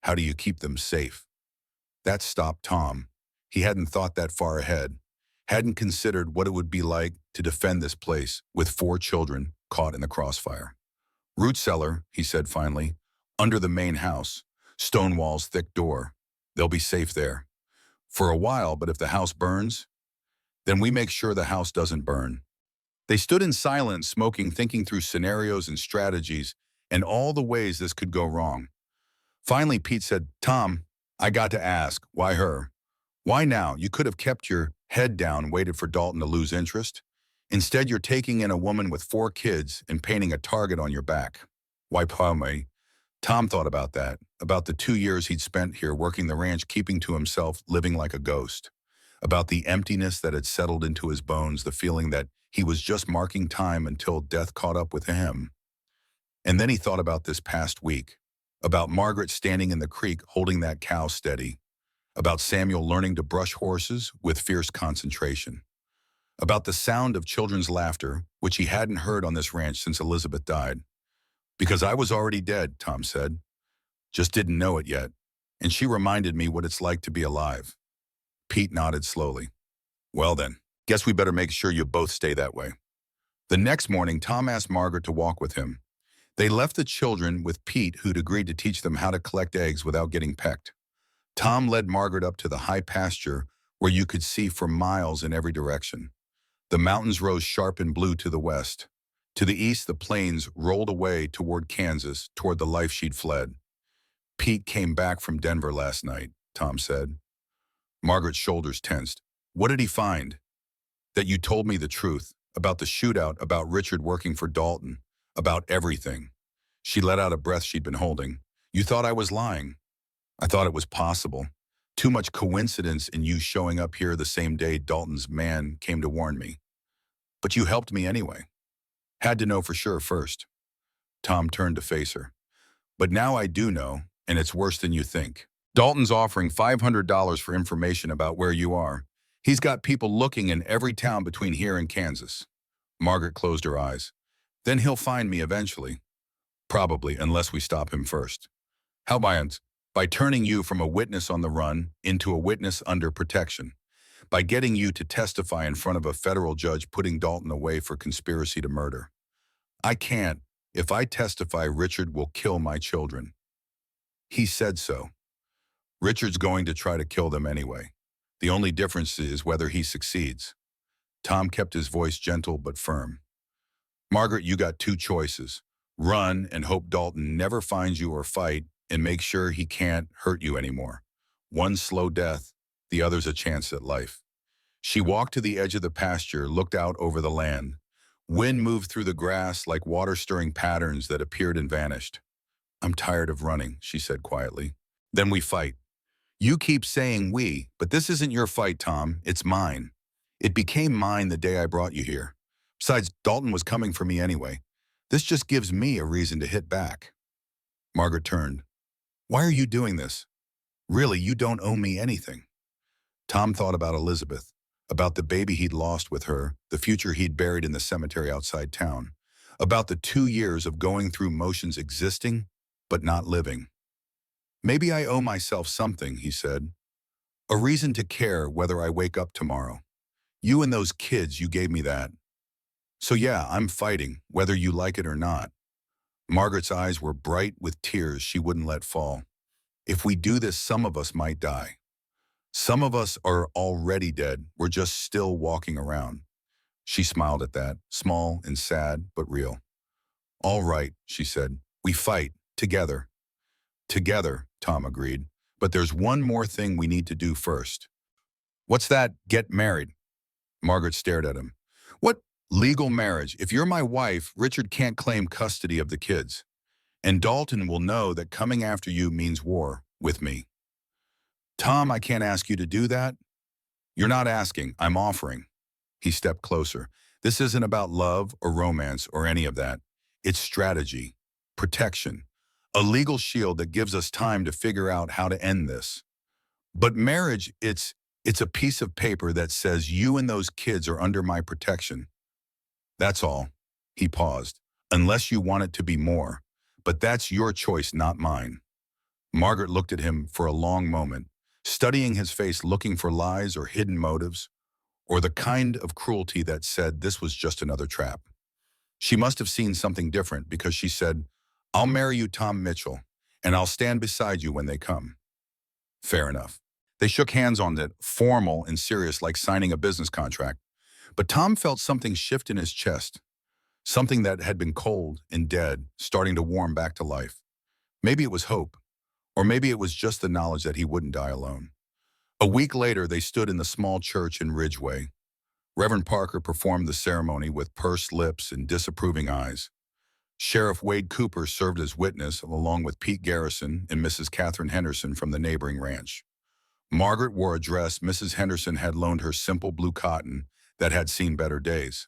How do you keep them safe? That stopped Tom. He hadn't thought that far ahead, hadn't considered what it would be like to defend this place with 4 children caught in the crossfire. Root cellar, he said finally, under the main house. Stone walls, thick door. They'll be safe there. For a while, but if the house burns, then we make sure the house doesn't burn. They stood in silence, smoking, thinking through scenarios and strategies and all the ways this could go wrong. Finally, Pete said, Tom, I got to ask, why her? Why now? You could have kept your head down, waited for Dalton to lose interest. Instead, you're taking in a woman with 4 kids and painting a target on your back. Why me? Tom thought about that, about the 2 years he'd spent here working the ranch, keeping to himself, living like a ghost, about the emptiness that had settled into his bones, the feeling that he was just marking time until death caught up with him. And then he thought about this past week, about Margaret standing in the creek holding that cow steady, about Samuel learning to brush horses with fierce concentration, about the sound of children's laughter, which he hadn't heard on this ranch since Elizabeth died. Because I was already dead, Tom said. Just didn't know it yet. And she reminded me what it's like to be alive. Pete nodded slowly. Well then, guess we better make sure you both stay that way. The next morning, Tom asked Margaret to walk with him. They left the children with Pete, who'd agreed to teach them how to collect eggs without getting pecked. Tom led Margaret up to the high pasture where you could see for miles in every direction. The mountains rose sharp and blue to the west. To the east, the plains rolled away toward Kansas, toward the life she'd fled. Pete came back from Denver last night, Tom said. Margaret's shoulders tensed. What did he find? That you told me the truth, about the shootout, about Richard working for Dalton, about everything. She let out a breath she'd been holding. You thought I was lying. I thought it was possible. Too much coincidence in you showing up here the same day Dalton's man came to warn me. But you helped me anyway. Had to know for sure first. Tom turned to face her. But now I do know, and it's worse than you think. Dalton's offering $500 for information about where you are. He's got people looking in every town between here and Kansas. Margaret closed her eyes. Then he'll find me eventually. Probably, unless we stop him first. How by turning you from a witness on the run into a witness under protection. By getting you to testify in front of a federal judge, putting Dalton away for conspiracy to murder. I can't. If I testify, Richard will kill my children. He said so. Richard's going to try to kill them anyway. The only difference is whether he succeeds. Tom kept his voice gentle but firm. Margaret, you got 2 choices. Run and hope Dalton never finds you, or fight and make sure he can't hurt you anymore. One slow death, the other's a chance at life. She walked to the edge of the pasture, looked out over the land. Wind moved through the grass like water-stirring patterns that appeared and vanished. I'm tired of running, she said quietly. Then we fight. You keep saying we, but this isn't your fight, Tom. It's mine. It became mine the day I brought you here. Besides, Dalton was coming for me anyway. This just gives me a reason to hit back. Margaret turned. Why are you doing this? Really, you don't owe me anything. Tom thought about Elizabeth, about the baby he'd lost with her, the future he'd buried in the cemetery outside town, about the 2 years of going through motions, existing, but not living. Maybe I owe myself something, he said. A reason to care whether I wake up tomorrow. You and those kids, you gave me that. So yeah, I'm fighting, whether you like it or not. Margaret's eyes were bright with tears she wouldn't let fall. If we do this, some of us might die. Some of us are already dead. We're just still walking around. She smiled at that, small and sad, but real. All right, she said. We fight, together. Together, Tom agreed. But there's one more thing we need to do first. What's that? Get married. Margaret stared at him. What? Legal marriage. If you're my wife, Richard can't claim custody of the kids. And Dalton will know that coming after you means war with me. Tom, I can't ask you to do that. You're not asking, I'm offering. He stepped closer. This isn't about love or romance or any of that. It's strategy, protection, a legal shield that gives us time to figure out how to end this. But marriage, it's a piece of paper that says you and those kids are under my protection. That's all. He paused. Unless you want it to be more. But that's your choice, not mine. Margaret looked at him for a long moment, studying his face, looking for lies or hidden motives, or the kind of cruelty that said this was just another trap. She must have seen something different because she said, I'll marry you, Tom Mitchell, and I'll stand beside you when they come. Fair enough. They shook hands on it, formal and serious like signing a business contract. But Tom felt something shift in his chest, something that had been cold and dead, starting to warm back to life. Maybe it was hope, or maybe it was just the knowledge that he wouldn't die alone. A week later, they stood in the small church in Ridgeway. Reverend Parker performed the ceremony with pursed lips and disapproving eyes. Sheriff Wade Cooper served as witness, along with Pete Garrison and Mrs. Catherine Henderson from the neighboring ranch. Margaret wore a dress Mrs. Henderson had loaned her, simple blue cotton that had seen better days.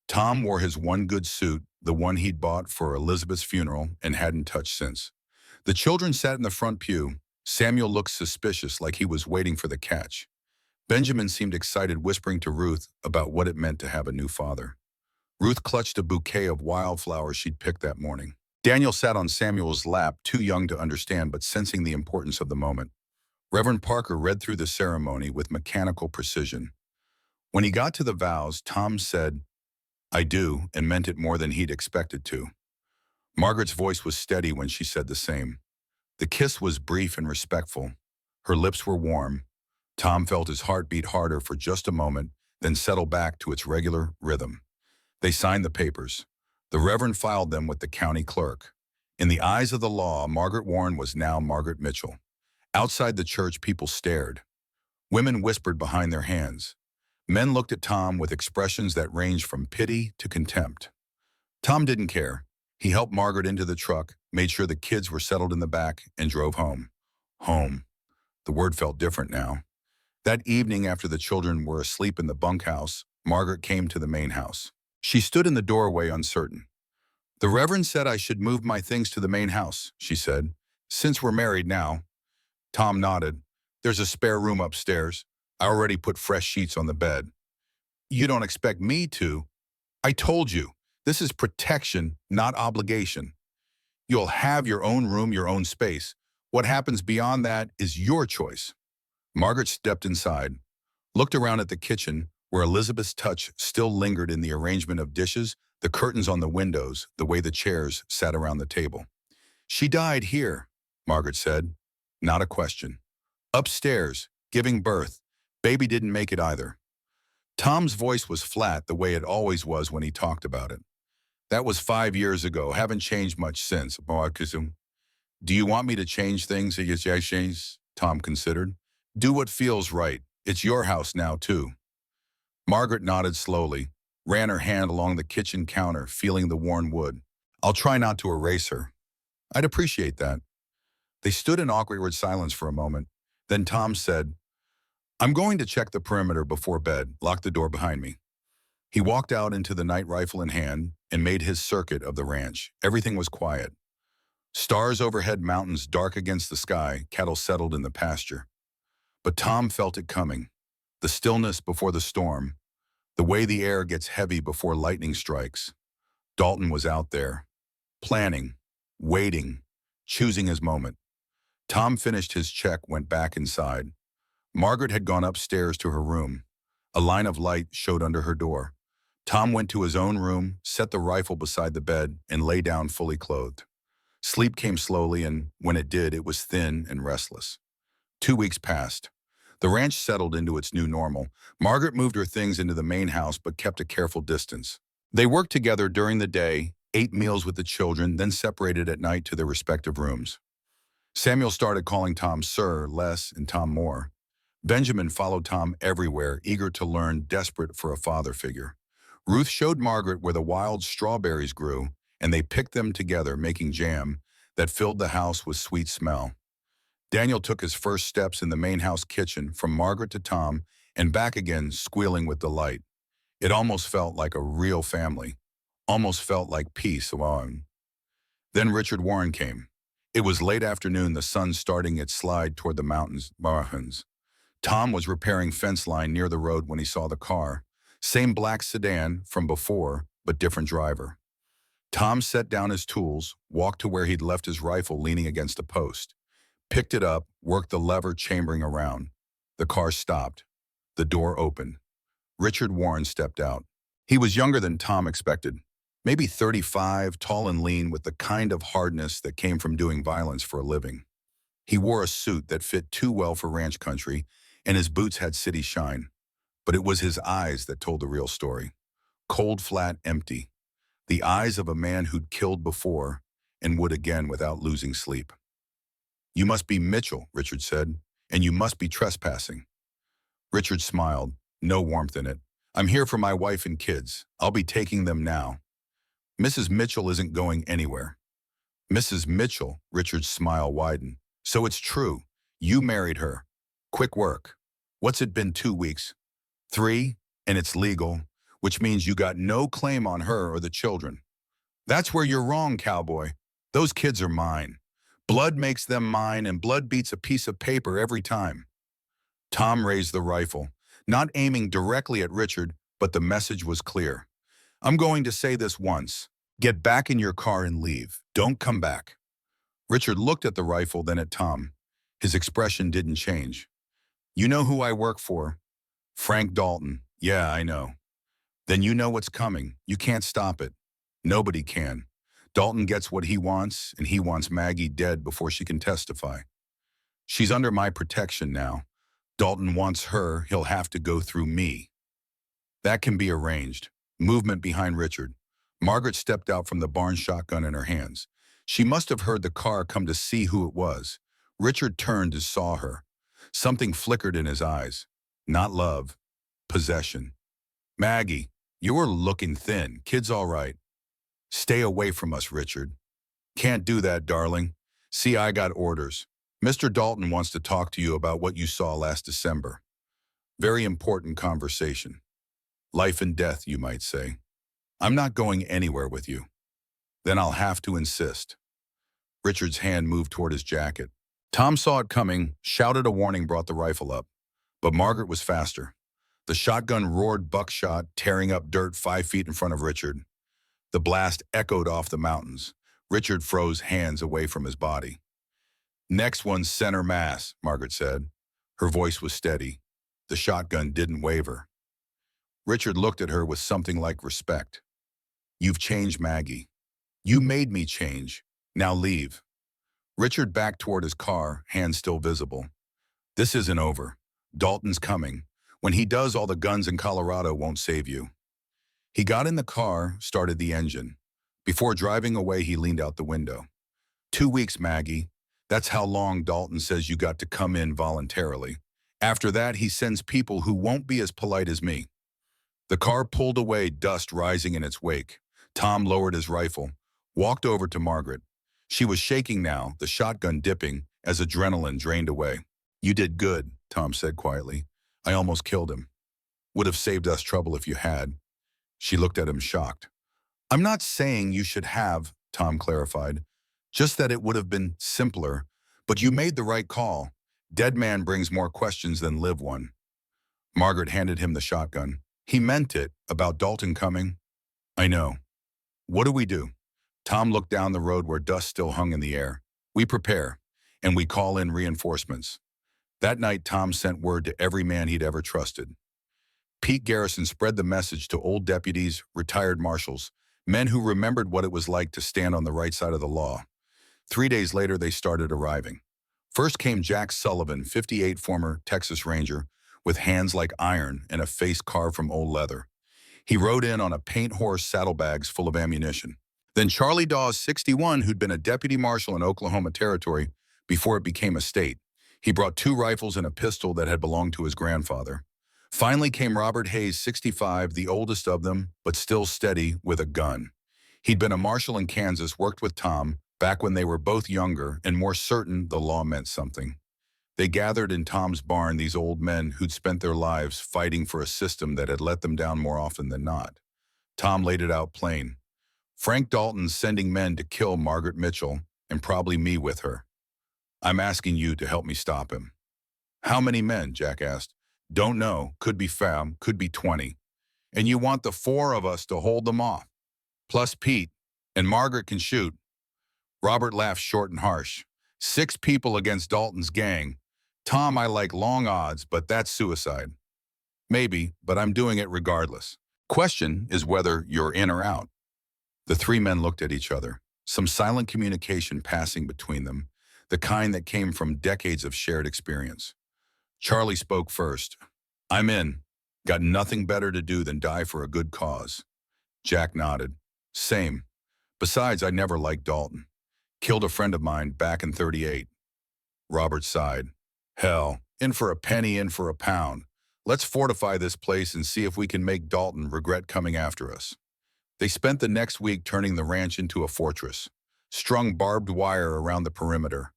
Tom wore his one good suit, the one he'd bought for Elizabeth's funeral and hadn't touched since. The children sat in the front pew. Samuel looked suspicious, like he was waiting for the catch. Benjamin seemed excited, whispering to Ruth about what it meant to have a new father. Ruth clutched a bouquet of wildflowers she'd picked that morning. Daniel sat on Samuel's lap, too young to understand but sensing the importance of the moment. Reverend Parker read through the ceremony with mechanical precision. When he got to the vows, Tom said, I do, and meant it more than he'd expected to. Margaret's voice was steady when she said the same. The kiss was brief and respectful. Her lips were warm. Tom felt his heart beat harder for just a moment, then settle back to its regular rhythm. They signed the papers. The Reverend filed them with the county clerk. In the eyes of the law, Margaret Warren was now Margaret Mitchell. Outside the church, people stared. Women whispered behind their hands. Men looked at Tom with expressions that ranged from pity to contempt. Tom didn't care. He helped Margaret into the truck, made sure the kids were settled in the back, and drove home. Home. The word felt different now. That evening, after the children were asleep in the bunkhouse, Margaret came to the main house. She stood in the doorway, uncertain. The Reverend said I should move my things to the main house, she said. Since we're married now. Tom nodded. There's a spare room upstairs. I already put fresh sheets on the bed. You don't expect me to? I told you, this is protection, not obligation. You'll have your own room, your own space. What happens beyond that is your choice. Margaret stepped inside, looked around at the kitchen, where Elizabeth's touch still lingered in the arrangement of dishes, the curtains on the windows, the way the chairs sat around the table. She died here, Margaret said. Not a question. Upstairs, giving birth. Baby didn't make it either. Tom's voice was flat, the way it always was when he talked about it. That was 5 years ago. Haven't changed much since. Do you want me to change things? Tom considered. Do what feels right. It's your house now, too. Margaret nodded slowly, ran her hand along the kitchen counter, feeling the worn wood. I'll try not to erase her. I'd appreciate that. They stood in awkward silence for a moment. Then Tom said, I'm going to check the perimeter before bed, lock the door behind me. He walked out into the night, rifle in hand, and made his circuit of the ranch. Everything was quiet. Stars overhead, mountains dark against the sky, cattle settled in the pasture. But Tom felt it coming. The stillness before the storm, the way the air gets heavy before lightning strikes. Dalton was out there, planning, waiting, choosing his moment. Tom finished his check, went back inside. Margaret had gone upstairs to her room. A line of light showed under her door. Tom went to his own room, set the rifle beside the bed, and lay down fully clothed. Sleep came slowly, and when it did, it was thin and restless. 2 weeks passed. The ranch settled into its new normal. Margaret moved her things into the main house but kept a careful distance. They worked together during the day, ate meals with the children, then separated at night to their respective rooms. Samuel started calling Tom Sir less and Tom more. Benjamin followed Tom everywhere, eager to learn, desperate for a father figure. Ruth showed Margaret where the wild strawberries grew, and they picked them together, making jam that filled the house with sweet smell. Daniel took his first steps in the main house kitchen, from Margaret to Tom, and back again, squealing with delight. It almost felt like a real family, almost felt like peace alone. Then Richard Warren came. It was late afternoon, the sun starting its slide toward the mountains. Tom was repairing fence line near the road when he saw the car. Same black sedan from before, but different driver. Tom set down his tools, walked to where he'd left his rifle leaning against a post, picked it up, worked the lever chambering around. The car stopped. The door opened. Richard Warren stepped out. He was younger than Tom expected. Maybe 35, tall and lean, with the kind of hardness that came from doing violence for a living. He wore a suit that fit too well for ranch country, and his boots had city shine. But it was his eyes that told the real story. Cold, flat, empty. The eyes of a man who'd killed before and would again without losing sleep. "You must be Mitchell," Richard said, "and you must be trespassing." Richard smiled, no warmth in it. "I'm here for my wife and kids. I'll be taking them now." "Mrs. Mitchell isn't going anywhere." "Mrs. Mitchell," Richard's smile widened. "So it's true. You married her. Quick work. What's it been, 2 weeks? 3, and it's legal, which means you got no claim on her or the children." "That's where you're wrong, cowboy. Those kids are mine. Blood makes them mine, and blood beats a piece of paper every time." Tom raised the rifle, not aiming directly at Richard, but the message was clear. "I'm going to say this once. Get back in your car and leave. Don't come back." Richard looked at the rifle, then at Tom. His expression didn't change. "You know who I work for?" "Frank Dalton." "Yeah, I know." "Then you know what's coming. You can't stop it. Nobody can. Dalton gets what he wants, and he wants Maggie dead before she can testify. She's under my protection now. Dalton wants her, he'll have to go through me." "That can be arranged." Movement behind Richard. Margaret stepped out from the barn, shotgun in her hands. She must have heard the car come to see who it was. Richard turned and saw her. Something flickered in his eyes. Not love. Possession. "Maggie, you're looking thin. Kid's all right." "Stay away from us, Richard." "Can't do that, darling. See, I got orders. Mr. Dalton wants to talk to you about what you saw last December. Very important conversation. Life and death, you might say." "I'm not going anywhere with you." "Then I'll have to insist." Richard's hand moved toward his jacket. Tom saw it coming, shouted a warning, brought the rifle up. But Margaret was faster. The shotgun roared buckshot, tearing up dirt 5 feet in front of Richard. The blast echoed off the mountains. Richard froze, hands away from his body. "Next one's center mass," Margaret said. Her voice was steady. The shotgun didn't waver. Richard looked at her with something like respect. "You've changed, Maggie. You made me change. Now leave." Richard backed toward his car, hands still visible. "This isn't over. Dalton's coming. When he does, all the guns in Colorado won't save you." He got in the car, started the engine. Before driving away, he leaned out the window. 2 weeks, Maggie. That's how long Dalton says you got to come in voluntarily. After that, he sends people who won't be as polite as me." The car pulled away, dust rising in its wake. Tom lowered his rifle, walked over to Margaret. She was shaking now, the shotgun dipping as adrenaline drained away. "You did good," Tom said quietly. "I almost killed him. Would have saved us trouble if you had." She looked at him, shocked. "I'm not saying you should have," Tom clarified. "Just that it would have been simpler. But you made the right call. Dead man brings more questions than live one." Margaret handed him the shotgun. "He meant it, about Dalton coming." "I know. What do we do?" Tom looked down the road where dust still hung in the air. "We prepare, and we call in reinforcements." That night, Tom sent word to every man he'd ever trusted. Pete Garrison spread the message to old deputies, retired marshals, men who remembered what it was like to stand on the right side of the law. 3 days later, they started arriving. First came Jack Sullivan, 58, former Texas Ranger, with hands like iron and a face carved from old leather. He rode in on a paint horse, saddlebags full of ammunition. Then Charlie Dawes, 61, who'd been a deputy marshal in Oklahoma Territory before it became a state. He brought 2 rifles and a pistol that had belonged to his grandfather. Finally came Robert Hayes, 65, the oldest of them, but still steady, with a gun. He'd been a marshal in Kansas, worked with Tom, back when they were both younger and more certain the law meant something. They gathered in Tom's barn, these old men who'd spent their lives fighting for a system that had let them down more often than not. Tom laid it out plain. Frank Dalton's sending men to kill Margaret Mitchell, and probably me with her. I'm asking you to help me stop him. How many men? Jack asked. Don't know. Could be fam, could be 20. And you want the four of us to hold them off. Plus Pete. And Margaret can shoot. Robert laughed short and harsh. 6 people against Dalton's gang. Tom, I like long odds, but that's suicide. Maybe, but I'm doing it regardless. Question is whether you're in or out. The 3 men looked at each other, some silent communication passing between them, the kind that came from decades of shared experience. Charlie spoke first. I'm in. Got nothing better to do than die for a good cause. Jack nodded. Same. Besides, I never liked Dalton. Killed a friend of mine back in '38. Robert sighed. Hell, in for a penny, in for a pound. Let's fortify this place and see if we can make Dalton regret coming after us. They spent the next week turning the ranch into a fortress, strung barbed wire around the perimeter,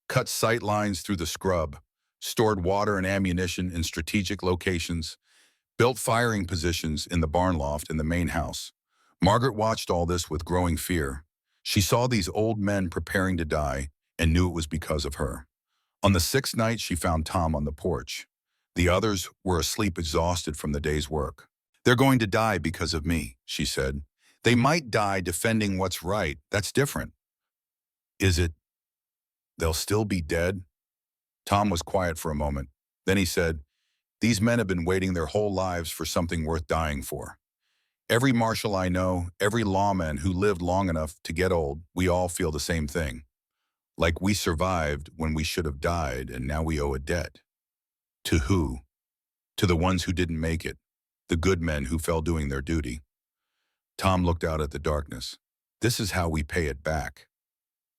cut sight lines through the scrub, stored water and ammunition in strategic locations, built firing positions in the barn loft and the main house. Margaret watched all this with growing fear. She saw these old men preparing to die and knew it was because of her. On the 6th night, she found Tom on the porch. The others were asleep, exhausted from the day's work. They're going to die because of me, she said. They might die defending what's right. That's different. Is it? They'll still be dead? Tom was quiet for a moment. Then he said, these men have been waiting their whole lives for something worth dying for. Every marshal I know, every lawman who lived long enough to get old, we all feel the same thing. Like we survived when we should have died, and now we owe a debt. To who? To the ones who didn't make it, the good men who fell doing their duty. Tom looked out at the darkness. This is how we pay it back.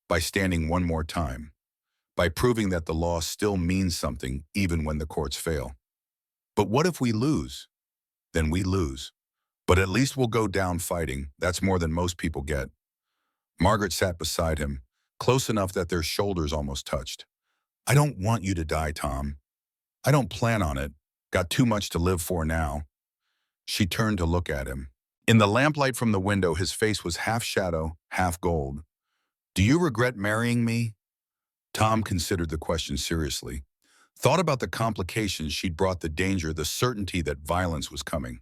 By standing one more time. By proving that the law still means something even when the courts fail. But what if we lose? Then we lose. But at least we'll go down fighting. That's more than most people get. Margaret sat beside him, close enough that their shoulders almost touched. I don't want you to die, Tom. I don't plan on it. Got too much to live for now. She turned to look at him. In the lamplight from the window, his face was half shadow, half gold. Do you regret marrying me? Tom considered the question seriously. Thought about the complications she'd brought, the danger, the certainty that violence was coming.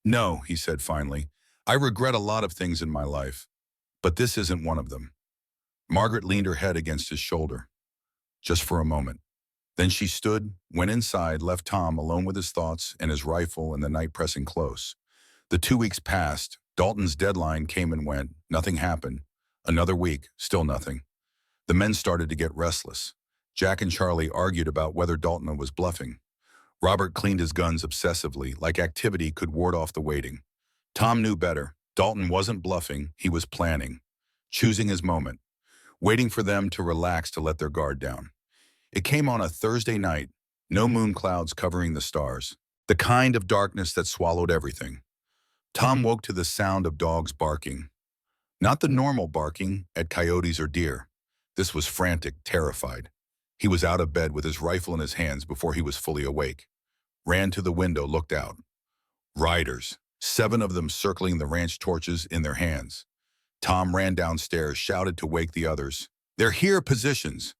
No, he said finally. I regret a lot of things in my life, but this isn't one of them. Margaret leaned her head against his shoulder. Just for a moment. Then she stood, went inside, left Tom alone with his thoughts and his rifle and the night pressing close. The 2 weeks passed. Dalton's deadline came and went. Nothing happened. Another week, still nothing. The men started to get restless. Jack and Charlie argued about whether Dalton was bluffing. Robert cleaned his guns obsessively, like activity could ward off the waiting. Tom knew better. Dalton wasn't bluffing, he was planning. Choosing his moment. Waiting for them to relax to let their guard down. It came on a Thursday night, no moon clouds covering the stars. The kind of darkness that swallowed everything. Tom woke to the sound of dogs barking. Not the normal barking at coyotes or deer. This was frantic, terrified. He was out of bed with his rifle in his hands before he was fully awake. Ran to the window, looked out. Riders, 7 of them circling the ranch torches in their hands. Tom ran downstairs, shouted to wake the others. They're here, positions.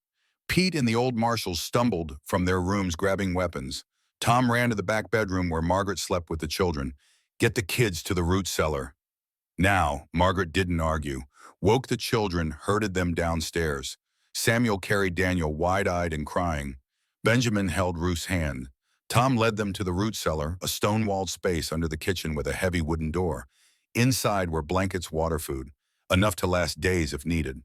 Pete and the old marshals stumbled from their rooms, grabbing weapons. Tom ran to the back bedroom where Margaret slept with the children. Get the kids to the root cellar. Now, Margaret didn't argue. Woke the children, herded them downstairs. Samuel carried Daniel, wide-eyed and crying. Benjamin held Ruth's hand. Tom led them to the root cellar, a stone-walled space under the kitchen with a heavy wooden door. Inside were blankets, water, food, enough to last days if needed.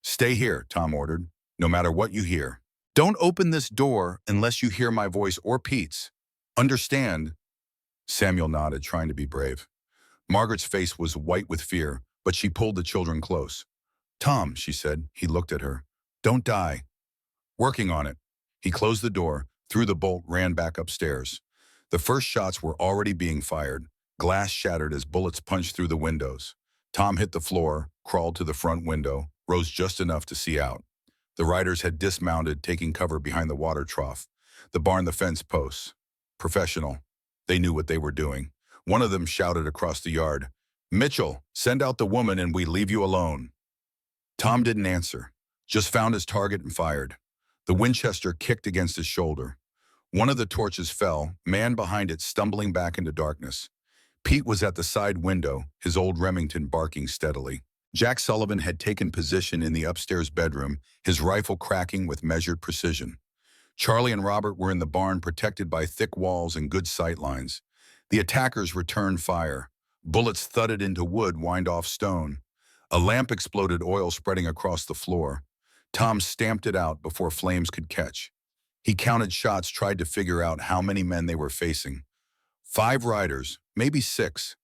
Stay here, Tom ordered, no matter what you hear. Don't open this door unless you hear my voice or Pete's. Understand? Samuel nodded, trying to be brave. Margaret's face was white with fear, but she pulled the children close. Tom, she said. He looked at her. Don't die. Working on it. He closed the door, threw the bolt, ran back upstairs. The first shots were already being fired. Glass shattered as bullets punched through the windows. Tom hit the floor, crawled to the front window, rose just enough to see out. The riders had dismounted, taking cover behind the water trough. The barn, the fence posts. Professional. They knew what they were doing. One of them shouted across the yard, "Mitchell, send out the woman and we leave you alone." Tom didn't answer, just found his target and fired. The Winchester kicked against his shoulder. One of the torches fell, man behind it stumbling back into darkness. Pete was at the side window, his old Remington barking steadily. Jack Sullivan had taken position in the upstairs bedroom, his rifle cracking with measured precision. Charlie and Robert were in the barn, protected by thick walls and good sight lines. The attackers returned fire. Bullets thudded into wood, whined off stone. A lamp exploded, oil spreading across the floor. Tom stamped it out before flames could catch. He counted shots, tried to figure out how many men they were facing. 5 riders, maybe 6.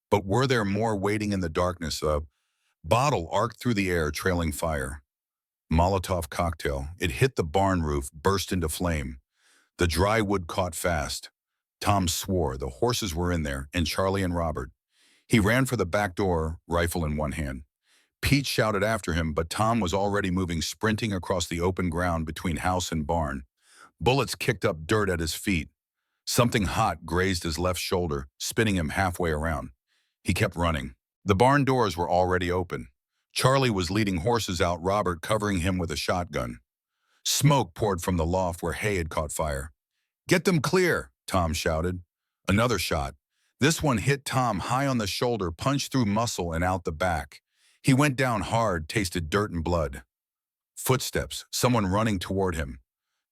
But were there more waiting in the darkness? A bottle arced through the air, trailing fire. Molotov cocktail. It hit the barn roof, burst into flame. The dry wood caught fast. Tom swore the horses were in there, and Charlie and Robert. He ran for the back door, rifle in one hand. Pete shouted after him, but Tom was already moving, sprinting across the open ground between house and barn. Bullets kicked up dirt at his feet. Something hot grazed his left shoulder, spinning him halfway around. He kept running. The barn doors were already open. Charlie was leading horses out, Robert covering him with a shotgun. Smoke poured from the loft where hay had caught fire. "Get them clear," Tom shouted. Another shot. This one hit Tom high on the shoulder, punched through muscle and out the back. He went down hard, tasted dirt and blood. Footsteps, someone running toward him.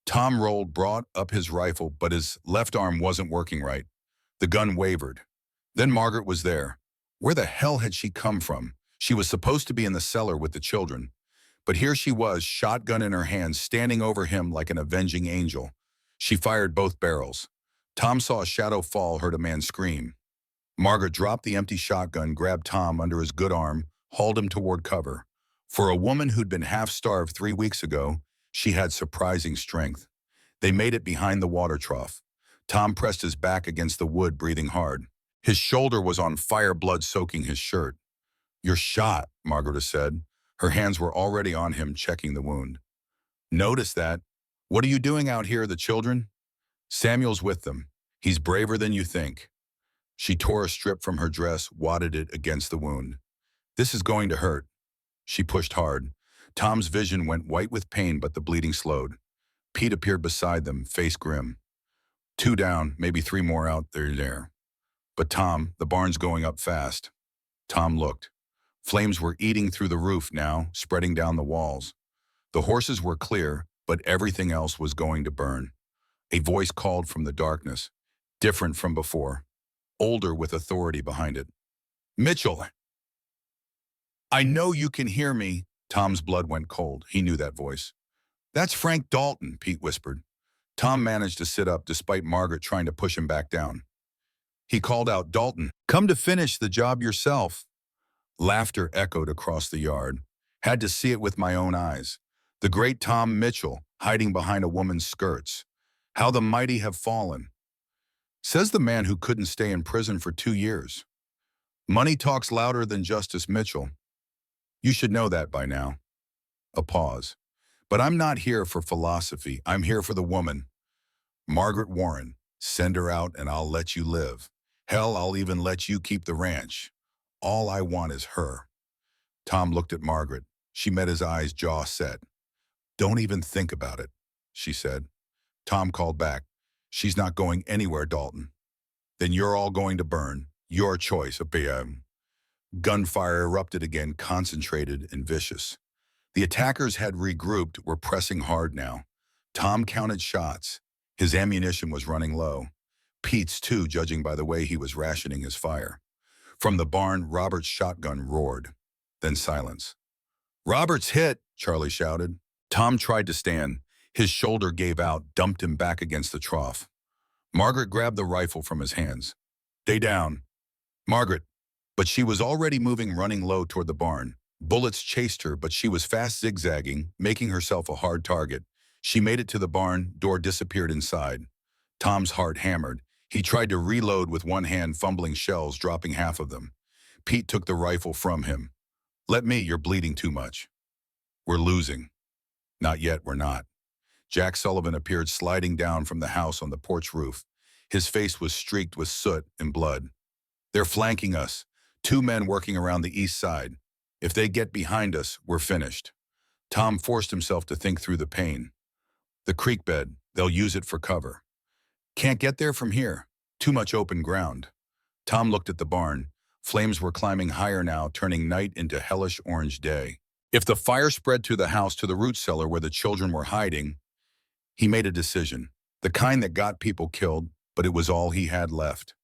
Tom rolled, brought up his rifle, but his left arm wasn't working right. The gun wavered. Then Margaret was there. Where the hell had she come from? She was supposed to be in the cellar with the children. But here she was, shotgun in her hand, standing over him like an avenging angel. She fired both barrels. Tom saw a shadow fall, heard a man scream. Margaret dropped the empty shotgun, grabbed Tom under his good arm, hauled him toward cover. For a woman who'd been half-starved 3 weeks ago, she had surprising strength. They made it behind the water trough. Tom pressed his back against the wood, breathing hard. His shoulder was on fire, blood soaking his shirt. "You're shot," Margaret said. Her hands were already on him, checking the wound. "Notice that. What are you doing out here, the children?" "Samuel's with them. He's braver than you think." She tore a strip from her dress, wadded it against the wound. "This is going to hurt." She pushed hard. Tom's vision went white with pain, but the bleeding slowed. Pete appeared beside them, face grim. 2 down, maybe 3 more out there. "But Tom, the barn's going up fast." Tom looked. Flames were eating through the roof now, spreading down the walls. The horses were clear, but everything else was going to burn. A voice called from the darkness, different from before, older with authority behind it. "Mitchell, I know you can hear me." Tom's blood went cold. He knew that voice. "That's Frank Dalton," Pete whispered. Tom managed to sit up despite Margaret trying to push him back down. He called out, "Dalton, come to finish the job yourself." Laughter echoed across the yard. Had to see it with my own eyes. The great Tom Mitchell, hiding behind a woman's skirts. How the mighty have fallen. Says the man who couldn't stay in prison for 2 years. Money talks louder than Justice Mitchell. You should know that by now. A pause. But I'm not here for philosophy. I'm here for the woman. Margaret Warren. Send her out and I'll let you live. Hell, I'll even let you keep the ranch. All I want is her. Tom looked at Margaret. She met his eyes, jaw set. "Don't even think about it," she said. Tom called back. "She's not going anywhere, Dalton." "Then you're all going to burn. Your choice." Gunfire erupted again, concentrated and vicious. The attackers had regrouped, were pressing hard now. Tom counted shots. His ammunition was running low. Pete's too, judging by the way he was rationing his fire. From the barn, Robert's shotgun roared. Then silence. "Robert's hit," Charlie shouted. Tom tried to stand. His shoulder gave out, dumped him back against the trough. Margaret grabbed the rifle from his hands. "Stay down." "Margaret." But she was already moving, running low toward the barn. Bullets chased her, but she was fast, zigzagging, making herself a hard target. She made it to the barn, door disappeared inside. Tom's heart hammered. He tried to reload with one hand, fumbling shells, dropping half of them. Pete took the rifle from him. "Let me, you're bleeding too much." "We're losing." Not yet, we're not. Jack Sullivan appeared sliding down from the house on the porch roof. His face was streaked with soot and blood. They're flanking us. 2 men working around the east side. If they get behind us, we're finished. Tom forced himself to think through the pain. The creek bed, they'll use it for cover. Can't get there from here. Too much open ground. Tom looked at the barn. Flames were climbing higher now, turning night into hellish orange day. If the fire spread to the house, to the root cellar where the children were hiding, he made a decision. The kind that got people killed, but it was all he had left.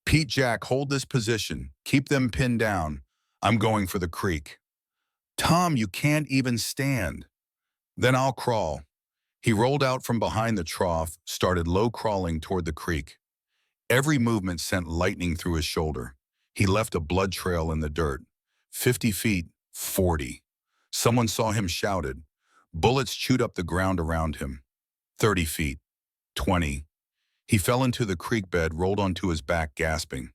Pete, Jack, hold this position. Keep them pinned down. I'm going for the creek. Tom, you can't even stand. Then I'll crawl. He rolled out from behind the trough, started low crawling toward the creek. Every movement sent lightning through his shoulder. He left a blood trail in the dirt. 50 feet, 40. Someone saw him, shouted. Bullets chewed up the ground around him. 30 feet, 20. He fell into the creek bed, rolled onto his back, gasping.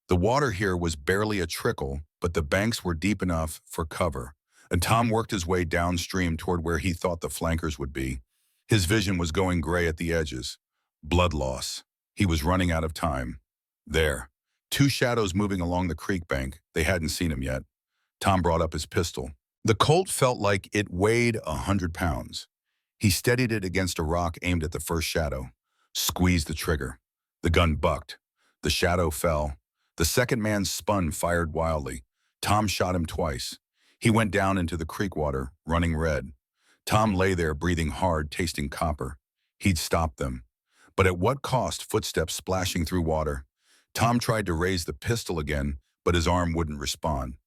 The water here was barely a trickle, but the banks were deep enough for cover, and Tom worked his way downstream toward where he thought the flankers would be. His vision was going gray at the edges. Blood loss. He was running out of time. There. 2 shadows moving along the creek bank. They hadn't seen him yet. Tom brought up his pistol. The Colt felt like it weighed 100 pounds. He steadied it against a rock, aimed at the first shadow. Squeezed the trigger. The gun bucked. The shadow fell. The second man spun, fired wildly. Tom shot him twice. He went down into the creek water, running red. Tom lay there, breathing hard, tasting copper. He'd stopped them. But at what cost? Footsteps splashing through water. Tom tried to raise the pistol again, but his arm wouldn't respond.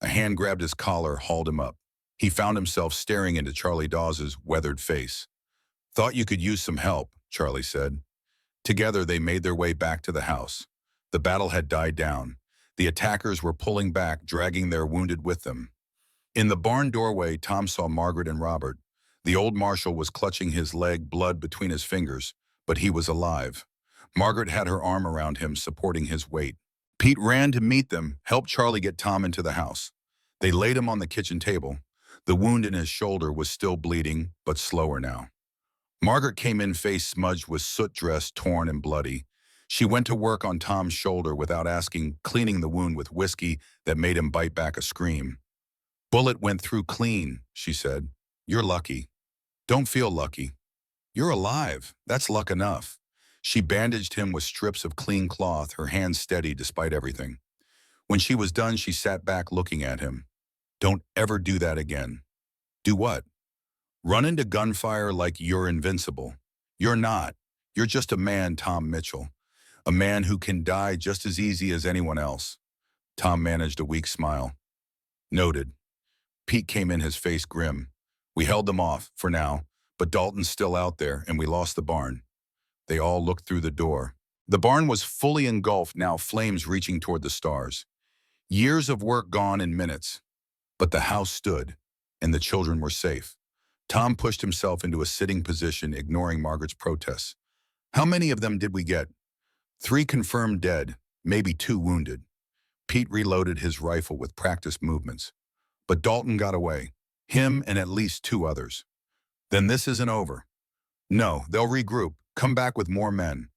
A hand grabbed his collar, hauled him up. He found himself staring into Charlie Dawes' weathered face. Thought you could use some help, Charlie said. Together they made their way back to the house. The battle had died down. The attackers were pulling back, dragging their wounded with them. In the barn doorway, Tom saw Margaret and Robert. The old marshal was clutching his leg, blood between his fingers, but he was alive. Margaret had her arm around him, supporting his weight. Pete ran to meet them, helped Charlie get Tom into the house. They laid him on the kitchen table. The wound in his shoulder was still bleeding, but slower now. Margaret came in, face smudged with soot, dress torn and bloody. She went to work on Tom's shoulder without asking, cleaning the wound with whiskey that made him bite back a scream. Bullet went through clean, she said. You're lucky. Don't feel lucky. You're alive. That's luck enough. She bandaged him with strips of clean cloth, her hands steady despite everything. When she was done, she sat back looking at him. Don't ever do that again. Do what? Run into gunfire like you're invincible. You're not. You're just a man, Tom Mitchell. A man who can die just as easy as anyone else. Tom managed a weak smile. Noted. Pete came in, his face grim. We held them off, for now, but Dalton's still out there, and we lost the barn. They all looked through the door. The barn was fully engulfed now, flames reaching toward the stars. Years of work gone in minutes. But the house stood, and the children were safe. Tom pushed himself into a sitting position, ignoring Margaret's protests. How many of them did we get? 3 confirmed dead, maybe 2 wounded. Pete reloaded his rifle with practiced movements. But Dalton got away. Him and at least 2 others. Then this isn't over. No, they'll regroup, come back with more men.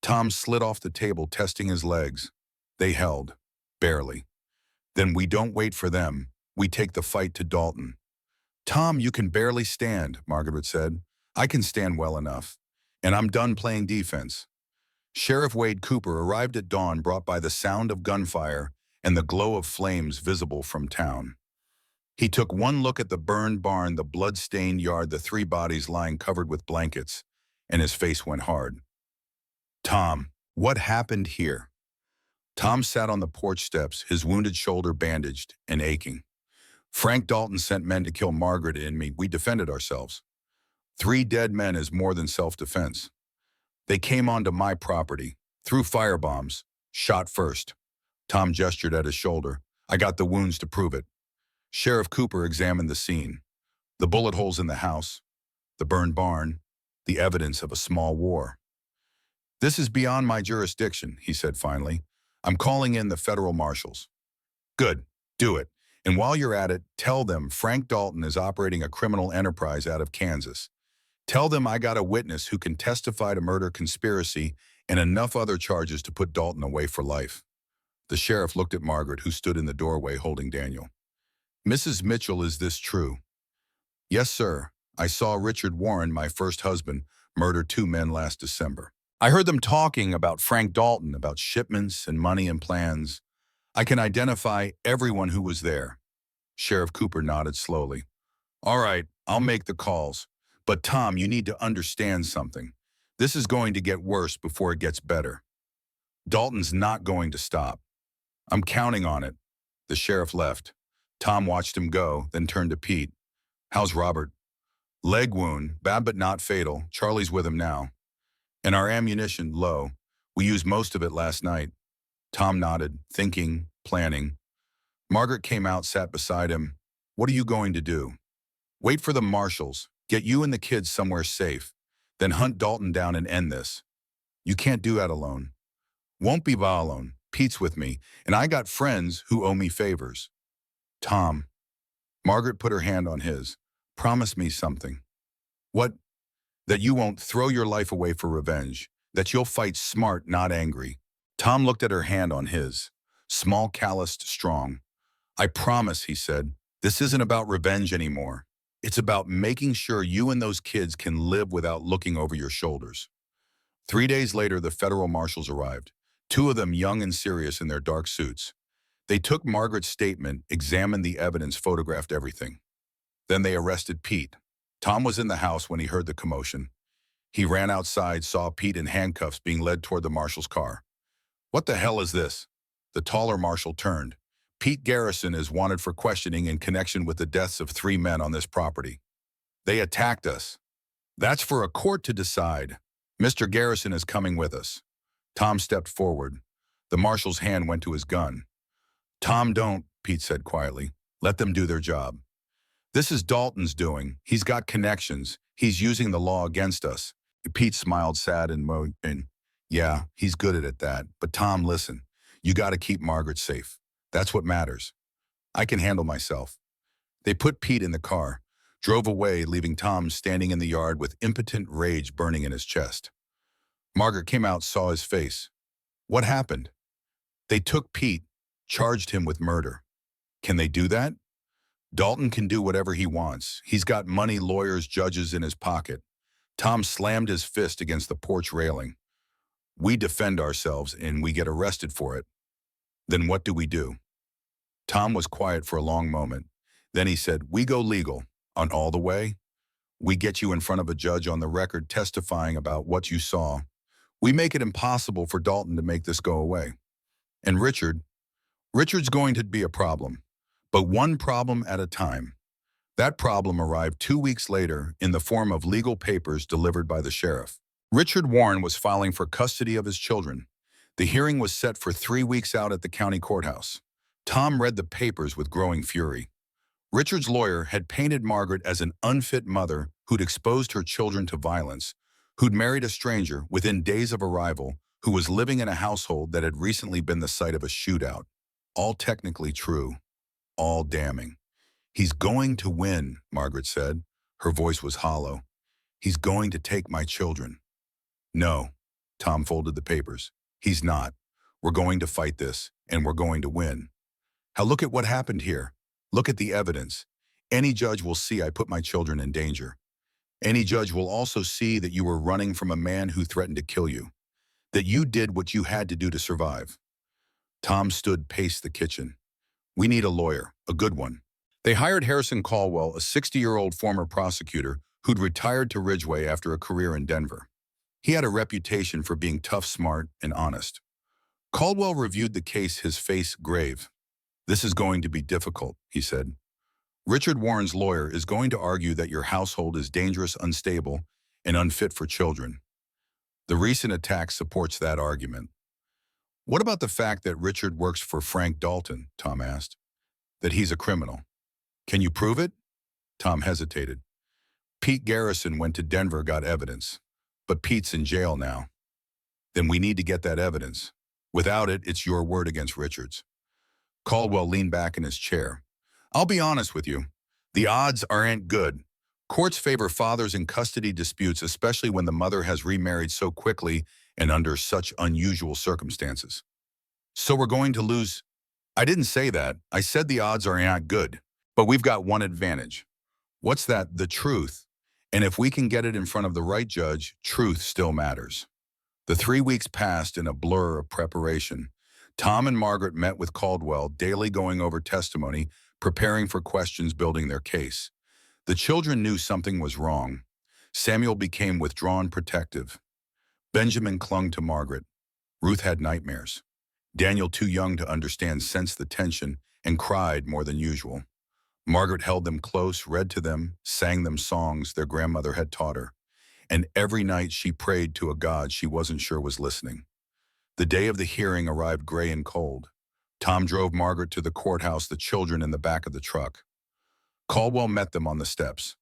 Tom slid off the table, testing his legs. They held. Barely. Then we don't wait for them. We take the fight to Dalton. Tom, you can barely stand, Margaret said. I can stand well enough. And I'm done playing defense. Sheriff Wade Cooper arrived at dawn, brought by the sound of gunfire and the glow of flames visible from town. He took one look at the burned barn, the blood-stained yard, the 3 bodies lying covered with blankets, and his face went hard. Tom, what happened here? Tom sat on the porch steps, his wounded shoulder bandaged and aching. Frank Dalton sent men to kill Margaret and me. We defended ourselves. 3 dead men is more than self-defense. They came onto my property, threw firebombs, shot first. Tom gestured at his shoulder. I got the wounds to prove it. Sheriff Cooper examined the scene. The bullet holes in the house, the burned barn, the evidence of a small war. This is beyond my jurisdiction, he said finally. I'm calling in the federal marshals. Good, do it. And while you're at it, tell them Frank Dalton is operating a criminal enterprise out of Kansas. Tell them I got a witness who can testify to murder conspiracy and enough other charges to put Dalton away for life." The sheriff looked at Margaret, who stood in the doorway holding Daniel. "Mrs. Mitchell, is this true?" "Yes, sir. I saw Richard Warren, my first husband, murder 2 men last December. I heard them talking about Frank Dalton, about shipments and money and plans. I can identify everyone who was there." Sheriff Cooper nodded slowly. "All right, I'll make the calls. But Tom, you need to understand something. This is going to get worse before it gets better. Dalton's not going to stop. I'm counting on it." The sheriff left. Tom watched him go, then turned to Pete. "How's Robert?" "Leg wound, bad but not fatal. Charlie's with him now. And our ammunition, low. We used most of it last night." Tom nodded, thinking, planning. Margaret came out, sat beside him. "What are you going to do?" "Wait for the marshals. Get you and the kids somewhere safe. Then hunt Dalton down and end this. You can't do that alone." "Won't be alone. Pete's with me, and I got friends who owe me favors." "Tom." Margaret put her hand on his. "Promise me something." "What?" "That you won't throw your life away for revenge. That you'll fight smart, not angry." Tom looked at her hand on his. Small, calloused, strong. "I promise," he said. "This isn't about revenge anymore. It's about making sure you and those kids can live without looking over your shoulders." 3 days later, the federal marshals arrived, 2 of them young and serious in their dark suits. They took Margaret's statement, examined the evidence, photographed everything. Then they arrested Pete. Tom was in the house when he heard the commotion. He ran outside, saw Pete in handcuffs being led toward the marshal's car. "What the hell is this?" The taller marshal turned. "Pete Garrison is wanted for questioning in connection with the deaths of 3 men on this property. They attacked us. That's for a court to decide. Mr. Garrison is coming with us." Tom stepped forward. The marshal's hand went to his gun. "Tom, don't," Pete said quietly. "Let them do their job. This is Dalton's doing. He's got connections. He's using the law against us." Pete smiled sad and "Yeah, he's good at it, that. But Tom, listen. You got to keep Margaret safe. That's what matters. I can handle myself." They put Pete in the car, drove away, leaving Tom standing in the yard with impotent rage burning in his chest. Margaret came out, saw his face. "What happened?" "They took Pete, charged him with murder." "Can they do that?" "Dalton can do whatever he wants. He's got money, lawyers, judges in his pocket." Tom slammed his fist against the porch railing. "We defend ourselves and we get arrested for it. Then what do we do?" Tom was quiet for a long moment. Then he said, "We go legal. On all the way. We get you in front of a judge on the record testifying about what you saw. We make it impossible for Dalton to make this go away. And Richard's going to be a problem. But one problem at a time." That problem arrived 2 weeks later in the form of legal papers delivered by the sheriff. Richard Warren was filing for custody of his children. The hearing was set for 3 weeks out at the county courthouse. Tom read the papers with growing fury. Richard's lawyer had painted Margaret as an unfit mother who'd exposed her children to violence, who'd married a stranger within days of arrival, who was living in a household that had recently been the site of a shootout. All technically true. All damning. "He's going to win," Margaret said. Her voice was hollow. "He's going to take my children." "No." Tom folded the papers. "He's not. We're going to fight this, and we're going to win. Now look at what happened here. Look at the evidence. Any judge will see I put my children in danger. Any judge will also see that you were running from a man who threatened to kill you. That you did what you had to do to survive." Tom stood, paced the kitchen. "We need a lawyer, a good one." They hired Harrison Caldwell, a 60-year-old former prosecutor who'd retired to Ridgeway after a career in Denver. He had a reputation for being tough, smart, and honest. Caldwell reviewed the case, his face grave. "This is going to be difficult," he said. "Richard Warren's lawyer is going to argue that your household is dangerous, unstable, and unfit for children. The recent attack supports that argument." "What about the fact that Richard works for Frank Dalton?" Tom asked. "That he's a criminal. Can you prove it?" Tom hesitated. "Pete Garrison went to Denver, got evidence. But Pete's in jail now." "Then we need to get that evidence. Without it, it's your word against Richard's." Caldwell leaned back in his chair. I'll be honest with you. The odds aren't good. Courts favor fathers in custody disputes, especially when the mother has remarried so quickly and under such unusual circumstances. So we're going to lose. I didn't say that. I said the odds are not good. But we've got one advantage. What's that? The truth. And if we can get it in front of the right judge, truth still matters. The 3 weeks passed in a blur of preparation. Tom and Margaret met with Caldwell, daily going over testimony, preparing for questions, building their case. The children knew something was wrong. Samuel became withdrawn, protective. Benjamin clung to Margaret. Ruth had nightmares. Daniel, too young to understand, sensed the tension and cried more than usual. Margaret held them close, read to them, sang them songs their grandmother had taught her. And every night she prayed to a God she wasn't sure was listening. The day of the hearing arrived gray and cold. Tom drove Margaret to the courthouse, the children in the back of the truck. Caldwell met them on the steps.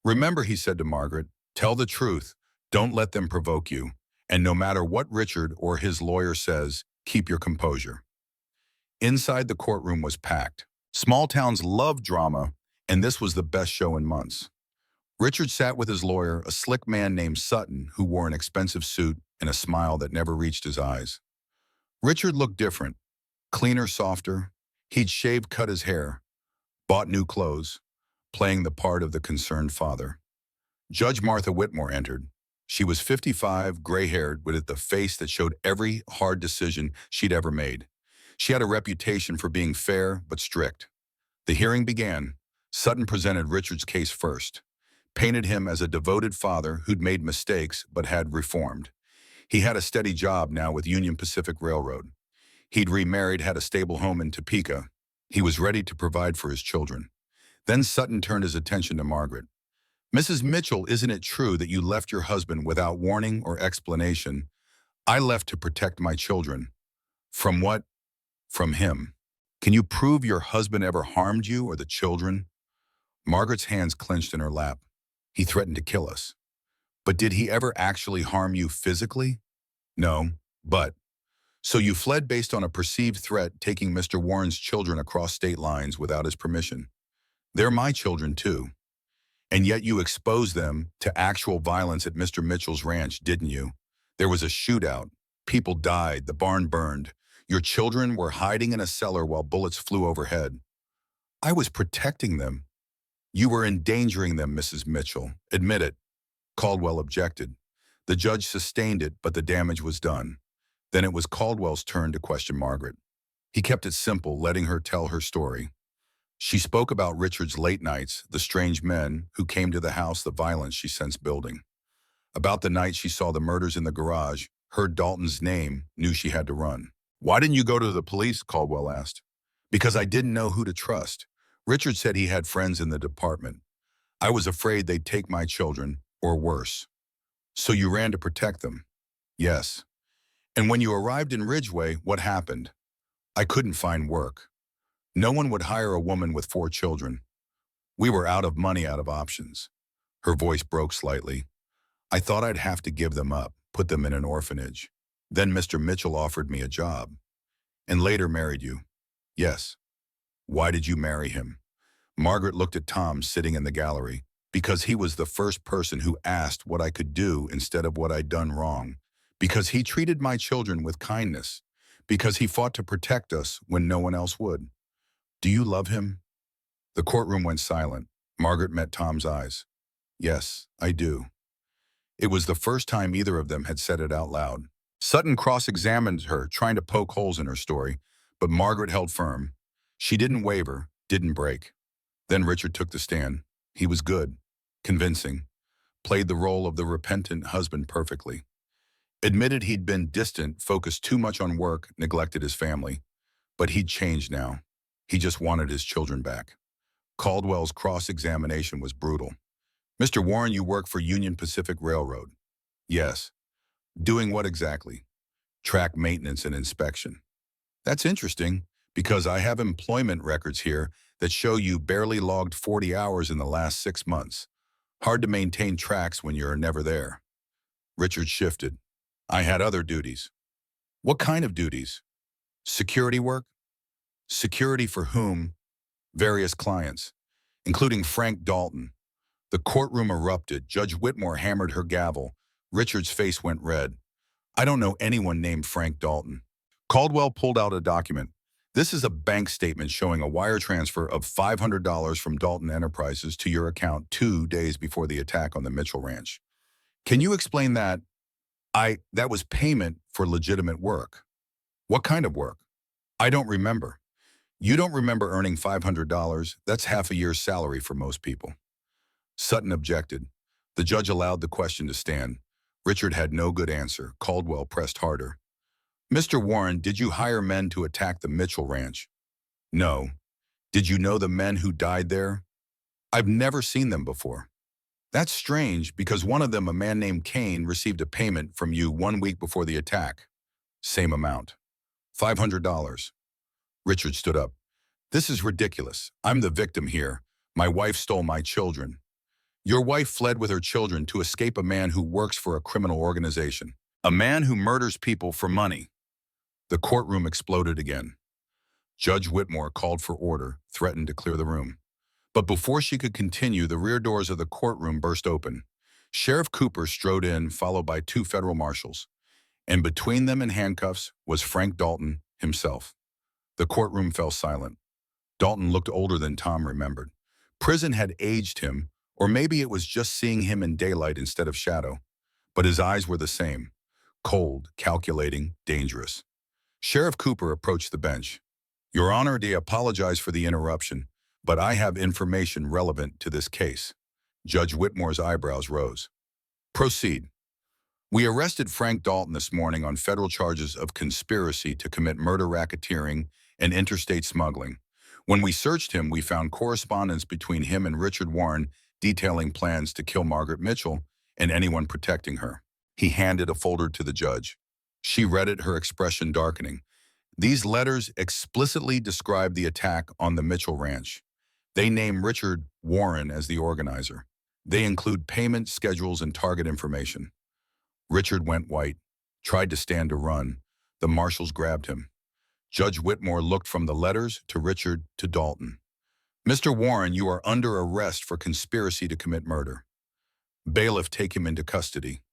"Remember," he said to Margaret, "tell the truth. Don't let them provoke you. And no matter what Richard or his lawyer says, keep your composure." Inside, the courtroom was packed. Small towns love drama, and this was the best show in months. Richard sat with his lawyer, a slick man named Sutton, who wore an expensive suit and a smile that never reached his eyes. Richard looked different, cleaner, softer. He'd shaved, cut his hair, bought new clothes, playing the part of the concerned father. Judge Martha Whitmore entered. She was 55, gray-haired, with the face that showed every hard decision she'd ever made. She had a reputation for being fair but strict. The hearing began. Sutton presented Richard's case first, painted him as a devoted father who'd made mistakes but had reformed. He had a steady job now with Union Pacific Railroad. He'd remarried, had a stable home in Topeka. He was ready to provide for his children. Then Sutton turned his attention to Margaret. "Mrs. Mitchell, isn't it true that you left your husband without warning or explanation?" "I left to protect my children." "From what?" "From him." "Can you prove your husband ever harmed you or the children?" Margaret's hands clenched in her lap. "He threatened to kill us." "But did he ever actually harm you physically?" "No, but..." "So you fled based on a perceived threat, taking Mr. Warren's children across state lines without his permission?" "They're my children too." "And yet you exposed them to actual violence at Mr. Mitchell's ranch, didn't you? There was a shootout. People died. The barn burned. Your children were hiding in a cellar while bullets flew overhead." "I was protecting them." "You were endangering them, Mrs. Mitchell. Admit it." Caldwell objected. The judge sustained it, but the damage was done. Then it was Caldwell's turn to question Margaret. He kept it simple, letting her tell her story. She spoke about Richard's late nights, the strange men who came to the house, the violence she sensed building. About the night she saw the murders in the garage, heard Dalton's name, knew she had to run. "Why didn't you go to the police?" Caldwell asked. "Because I didn't know who to trust. Richard said he had friends in the department. I was afraid they'd take my children, or worse." "So you ran to protect them?" "Yes." "And when you arrived in Ridgeway, what happened?" "I couldn't find work. No one would hire a woman with 4 children. We were out of money, out of options." Her voice broke slightly. "I thought I'd have to give them up, put them in an orphanage. Then Mr. Mitchell offered me a job." "And later married you?" "Yes." "Why did you marry him?" Margaret looked at Tom sitting in the gallery. "Because he was the first person who asked what I could do instead of what I'd done wrong. Because he treated my children with kindness. Because he fought to protect us when no one else would." "Do you love him?" The courtroom went silent. Margaret met Tom's eyes. "Yes, I do." It was the first time either of them had said it out loud. Sutton cross-examined her, trying to poke holes in her story, but Margaret held firm. She didn't waver, didn't break. Then Richard took the stand. He was good, convincing, played the role of the repentant husband perfectly. Admitted he'd been distant, focused too much on work, neglected his family. But he'd changed now. He just wanted his children back. Caldwell's cross-examination was brutal. "Mr. Warren, you work for Union Pacific Railroad." "Yes." "Doing what exactly?" "Track maintenance and inspection." "That's interesting, because I have employment records here that show you barely logged 40 hours in the last 6 months. Hard to maintain tracks when you're never there." Richard shifted. "I had other duties." "What kind of duties?" "Security work." "Security for whom?" various clients, including Frank Dalton. The courtroom erupted. Judge Whitmore hammered her gavel. Richard's face went red. I don't know anyone named Frank Dalton. Caldwell pulled out a document. This is a bank statement showing a wire transfer of $500 from Dalton Enterprises to your account 2 days before the attack on the Mitchell Ranch. Can you explain that? That was payment for legitimate work. What kind of work? I don't remember. You don't remember earning $500? That's half a year's salary for most people. Sutton objected. The judge allowed the question to stand. Richard had no good answer. Caldwell pressed harder. Mr. Warren, did you hire men to attack the Mitchell Ranch? No. Did you know the men who died there? I've never seen them before. That's strange because one of them, a man named Kane, received a payment from you 1 week before the attack. Same amount. $500. Richard stood up. This is ridiculous. I'm the victim here. My wife stole my children. Your wife fled with her children to escape a man who works for a criminal organization. A man who murders people for money. The courtroom exploded again. Judge Whitmore called for order, threatened to clear the room. But before she could continue, the rear doors of the courtroom burst open. Sheriff Cooper strode in, followed by 2 federal marshals. And between them in handcuffs was Frank Dalton himself. The courtroom fell silent. Dalton looked older than Tom remembered. Prison had aged him, or maybe it was just seeing him in daylight instead of shadow. But his eyes were the same. Cold, calculating, dangerous. Sheriff Cooper approached the bench. Your Honor, I apologize for the interruption, but I have information relevant to this case. Judge Whitmore's eyebrows rose. Proceed. We arrested Frank Dalton this morning on federal charges of conspiracy to commit murder, racketeering, and interstate smuggling. When we searched him, we found correspondence between him and Richard Warren detailing plans to kill Margaret Mitchell and anyone protecting her. He handed a folder to the judge. She read it, her expression darkening. These letters explicitly describe the attack on the Mitchell Ranch. They name Richard Warren as the organizer. They include payment schedules and target information. Richard went white, tried to stand to run. The marshals grabbed him. Judge Whitmore looked from the letters to Richard to Dalton. Mr. Warren, you are under arrest for conspiracy to commit murder. Bailiff, take him into custody.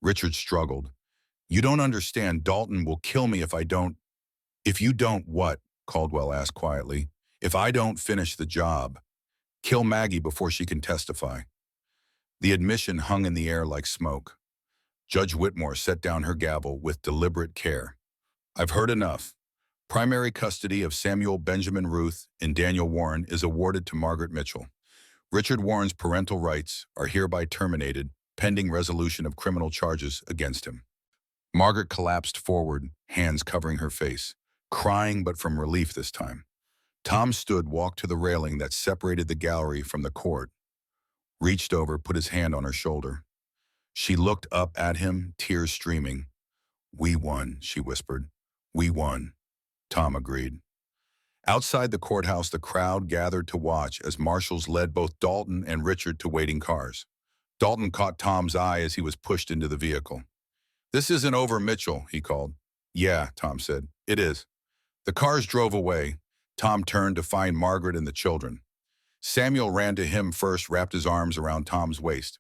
Richard struggled. You don't understand. Dalton will kill me if I don't. If you don't what? Caldwell asked quietly. If I don't finish the job. Kill Maggie before she can testify. The admission hung in the air like smoke. Judge Whitmore set down her gavel with deliberate care. I've heard enough. Primary custody of Samuel Benjamin Ruth and Daniel Warren is awarded to Margaret Mitchell. Richard Warren's parental rights are hereby terminated, pending resolution of criminal charges against him. Margaret collapsed forward, hands covering her face, crying but from relief this time. Tom stood, walked to the railing that separated the gallery from the court, reached over, put his hand on her shoulder. She looked up at him, tears streaming. We won, she whispered. We won. Tom agreed. Outside the courthouse, the crowd gathered to watch as marshals led both Dalton and Richard to waiting cars. Dalton caught Tom's eye as he was pushed into the vehicle. This isn't over, Mitchell, he called. Yeah, Tom said. It is. The cars drove away. Tom turned to find Margaret and the children. Samuel ran to him first, wrapped his arms around Tom's waist.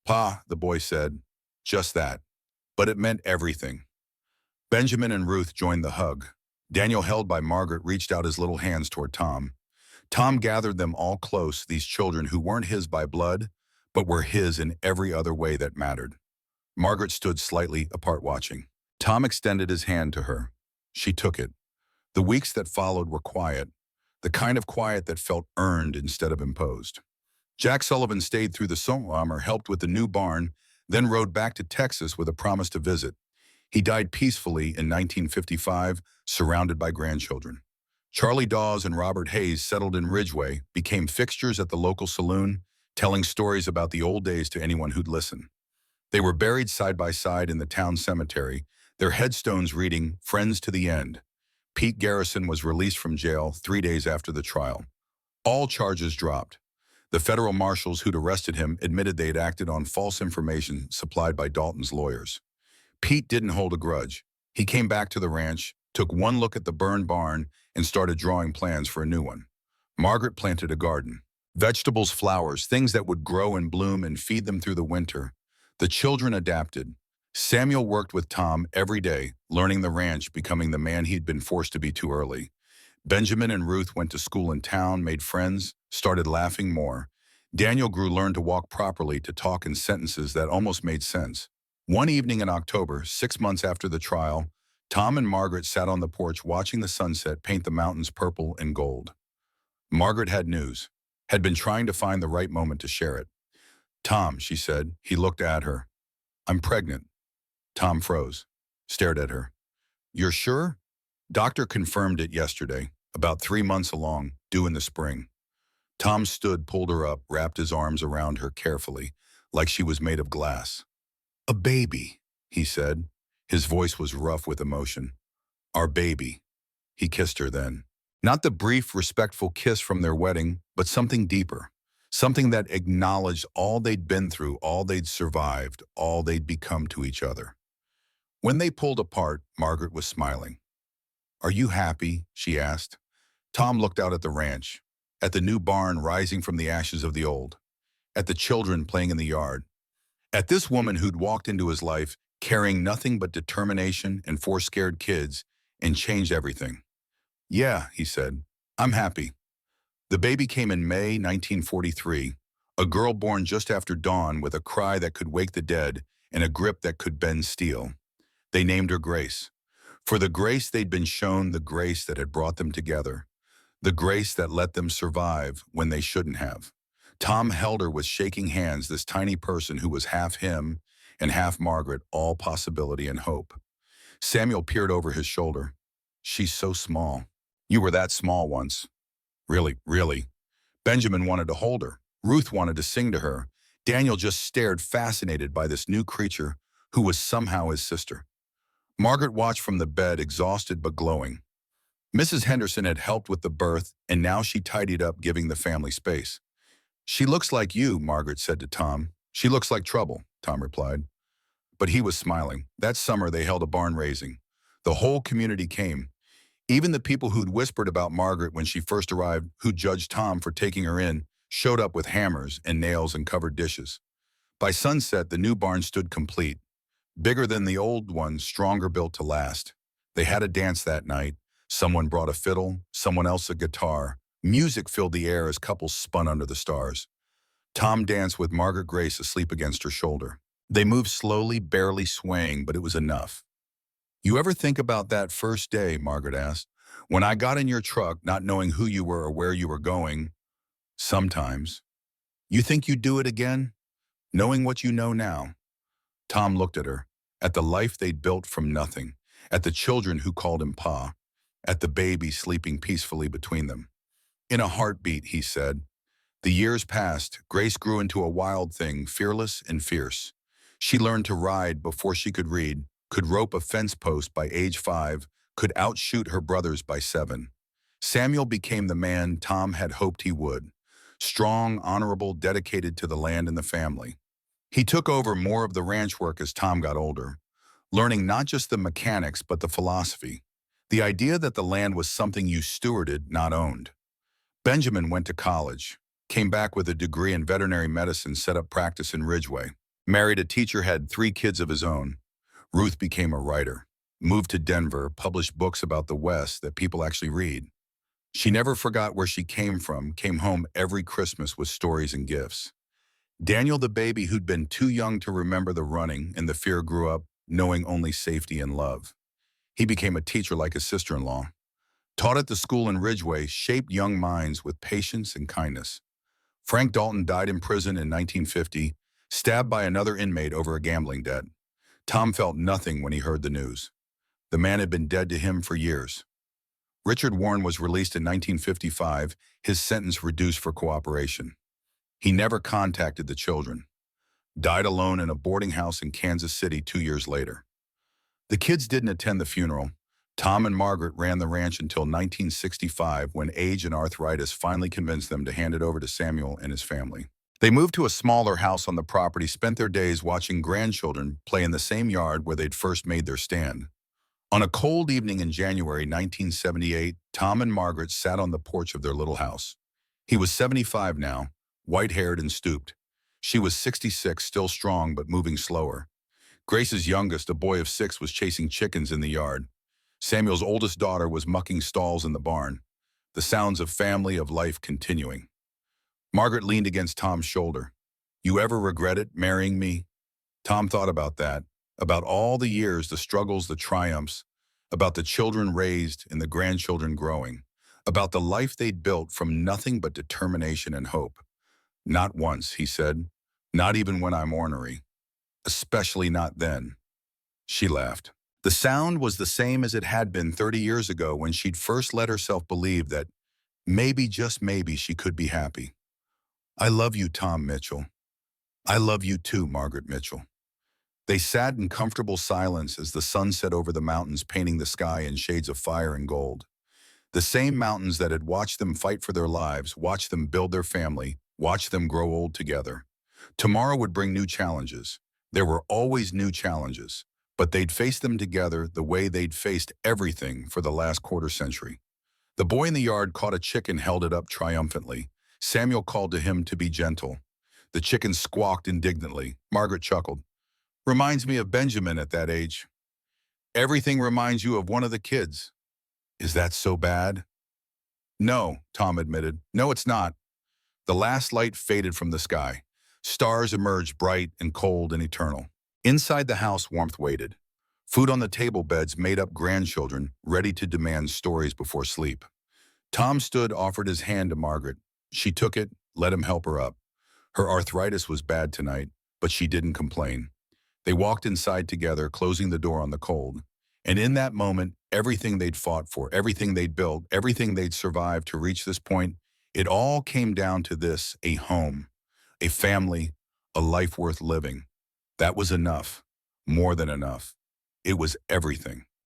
Pa, the boy said. Just that. But it meant everything. Benjamin and Ruth joined the hug. Daniel, held by Margaret, reached out his little hands toward Tom. Tom gathered them all close, these children who weren't his by blood, but were his in every other way that mattered. Margaret stood slightly apart watching. Tom extended his hand to her. She took it. The weeks that followed were quiet, the kind of quiet that felt earned instead of imposed. Jack Sullivan stayed through the summer, helped with the new barn, then rode back to Texas with a promise to visit. He died peacefully in 1955, surrounded by grandchildren. Charlie Dawes and Robert Hayes settled in Ridgeway, became fixtures at the local saloon, telling stories about the old days to anyone who'd listen. They were buried side by side in the town cemetery, their headstones reading, Friends to the End. Pete Garrison was released from jail 3 days after the trial. All charges dropped. The federal marshals who'd arrested him admitted they had acted on false information supplied by Dalton's lawyers. Pete didn't hold a grudge. He came back to the ranch, took one look at the burned barn, and started drawing plans for a new one. Margaret planted a garden. Vegetables, flowers, things that would grow and bloom and feed them through the winter. The children adapted. Samuel worked with Tom every day, learning the ranch, becoming the man he'd been forced to be too early. Benjamin and Ruth went to school in town, made friends, started laughing more. Daniel grew learned to walk properly, to talk in sentences that almost made sense. One evening in October, 6 months after the trial, Tom and Margaret sat on the porch watching the sunset paint the mountains purple and gold. Margaret had news, had been trying to find the right moment to share it. "Tom," she said. He looked at her. "I'm pregnant." Tom froze, stared at her. "You're sure?" "Doctor confirmed it yesterday, about 3 months along, due in the spring." Tom stood, pulled her up, wrapped his arms around her carefully, like she was made of glass. "A baby," he said. His voice was rough with emotion. "Our baby." He kissed her then. Not the brief, respectful kiss from their wedding, but something deeper. Something that acknowledged all they'd been through, all they'd survived, all they'd become to each other. When they pulled apart, Margaret was smiling. "Are you happy?" she asked. Tom looked out at the ranch, at the new barn rising from the ashes of the old, at the children playing in the yard, at this woman who'd walked into his life carrying nothing but determination and 4 scared kids and changed everything. "Yeah," he said, "I'm happy." The baby came in May 1943, a girl born just after dawn with a cry that could wake the dead and a grip that could bend steel. They named her Grace. For the grace they'd been shown, the grace that had brought them together, the grace that let them survive when they shouldn't have. Tom held her with shaking hands, this tiny person who was half him and half Margaret, all possibility and hope. Samuel peered over his shoulder. "She's so small." "You were that small once." "Really, really." Benjamin wanted to hold her. Ruth wanted to sing to her. Daniel just stared, fascinated by this new creature who was somehow his sister. Margaret watched from the bed, exhausted but glowing. Mrs. Henderson had helped with the birth, and now she tidied up, giving the family space. "She looks like you," Margaret said to Tom. "She looks like trouble," Tom replied. But he was smiling. That summer they held a barn raising. The whole community came. Even the people who'd whispered about Margaret when she first arrived, who judged Tom for taking her in, showed up with hammers and nails and covered dishes. By sunset, the new barn stood complete. Bigger than the old one, stronger, built to last. They had a dance that night. Someone brought a fiddle, someone else a guitar. Music filled the air as couples spun under the stars. Tom danced with Margaret Grace asleep against her shoulder. They moved slowly, barely swaying, but it was enough. "You ever think about that first day?" Margaret asked. "When I got in your truck, not knowing who you were or where you were going?" "Sometimes." "You think you'd do it again, knowing what you know now?" Tom looked at her, at the life they'd built from nothing, at the children who called him Pa, at the baby sleeping peacefully between them. "In a heartbeat," he said. The years passed. Grace grew into a wild thing, fearless and fierce. She learned to ride before she could read, could rope a fence post by age 5, could outshoot her brothers by 7. Samuel became the man Tom had hoped he would. Strong, honorable, dedicated to the land and the family. He took over more of the ranch work as Tom got older, learning not just the mechanics but the philosophy. The idea that the land was something you stewarded, not owned. Benjamin went to college, came back with a degree in veterinary medicine, set up practice in Ridgeway. Married a teacher, had 3 kids of his own. Ruth became a writer, moved to Denver, published books about the West that people actually read. She never forgot where she came from, came home every Christmas with stories and gifts. Daniel, the baby who'd been too young to remember the running and the fear, grew up knowing only safety and love. He became a teacher like his sister-in-law. Taught at the school in Ridgeway, shaped young minds with patience and kindness. Frank Dalton died in prison in 1950, stabbed by another inmate over a gambling debt. Tom felt nothing when he heard the news. The man had been dead to him for years. Richard Warren was released in 1955, his sentence reduced for cooperation. He never contacted the children. Died alone in a boarding house in Kansas City 2 years later. The kids didn't attend the funeral. Tom and Margaret ran the ranch until 1965, when age and arthritis finally convinced them to hand it over to Samuel and his family. They moved to a smaller house on the property, spent their days watching grandchildren play in the same yard where they'd first made their stand. On a cold evening in January 1978, Tom and Margaret sat on the porch of their little house. He was 75 now, white-haired and stooped. She was 66, still strong but moving slower. Grace's youngest, a boy of 6, was chasing chickens in the yard. Samuel's oldest daughter was mucking stalls in the barn. The sounds of family, of life continuing. Margaret leaned against Tom's shoulder. "You ever regret it, marrying me?" Tom thought about that, about all the years, the struggles, the triumphs, about the children raised and the grandchildren growing, about the life they'd built from nothing but determination and hope. "Not once," he said. "Not even when I'm ornery. Especially not then." She laughed. The sound was the same as it had been 30 years ago when she'd first let herself believe that maybe, just maybe, she could be happy. "I love you, Tom Mitchell." "I love you too, Margaret Mitchell." They sat in comfortable silence as the sun set over the mountains, painting the sky in shades of fire and gold. The same mountains that had watched them fight for their lives, watched them build their family, watched them grow old together. Tomorrow would bring new challenges. There were always new challenges, but they'd face them together the way they'd faced everything for the last quarter century. The boy in the yard caught a chicken, held it up triumphantly. Samuel called to him to be gentle. The chicken squawked indignantly. Margaret chuckled. "Reminds me of Benjamin at that age." "Everything reminds you of one of the kids." "Is that so bad?" "No," Tom admitted. "No, it's not." The last light faded from the sky. Stars emerged, bright and cold and eternal. Inside the house, warmth waited. Food on the table, beds made up, grandchildren ready to demand stories before sleep. Tom stood, offered his hand to Margaret. She took it, let him help her up. Her arthritis was bad tonight, but she didn't complain. They walked inside together, closing the door on the cold. And in that moment, everything they'd fought for, everything they'd built, everything they'd survived to reach this point, it all came down to this: a home, a family, a life worth living. That was enough, more than enough. It was everything.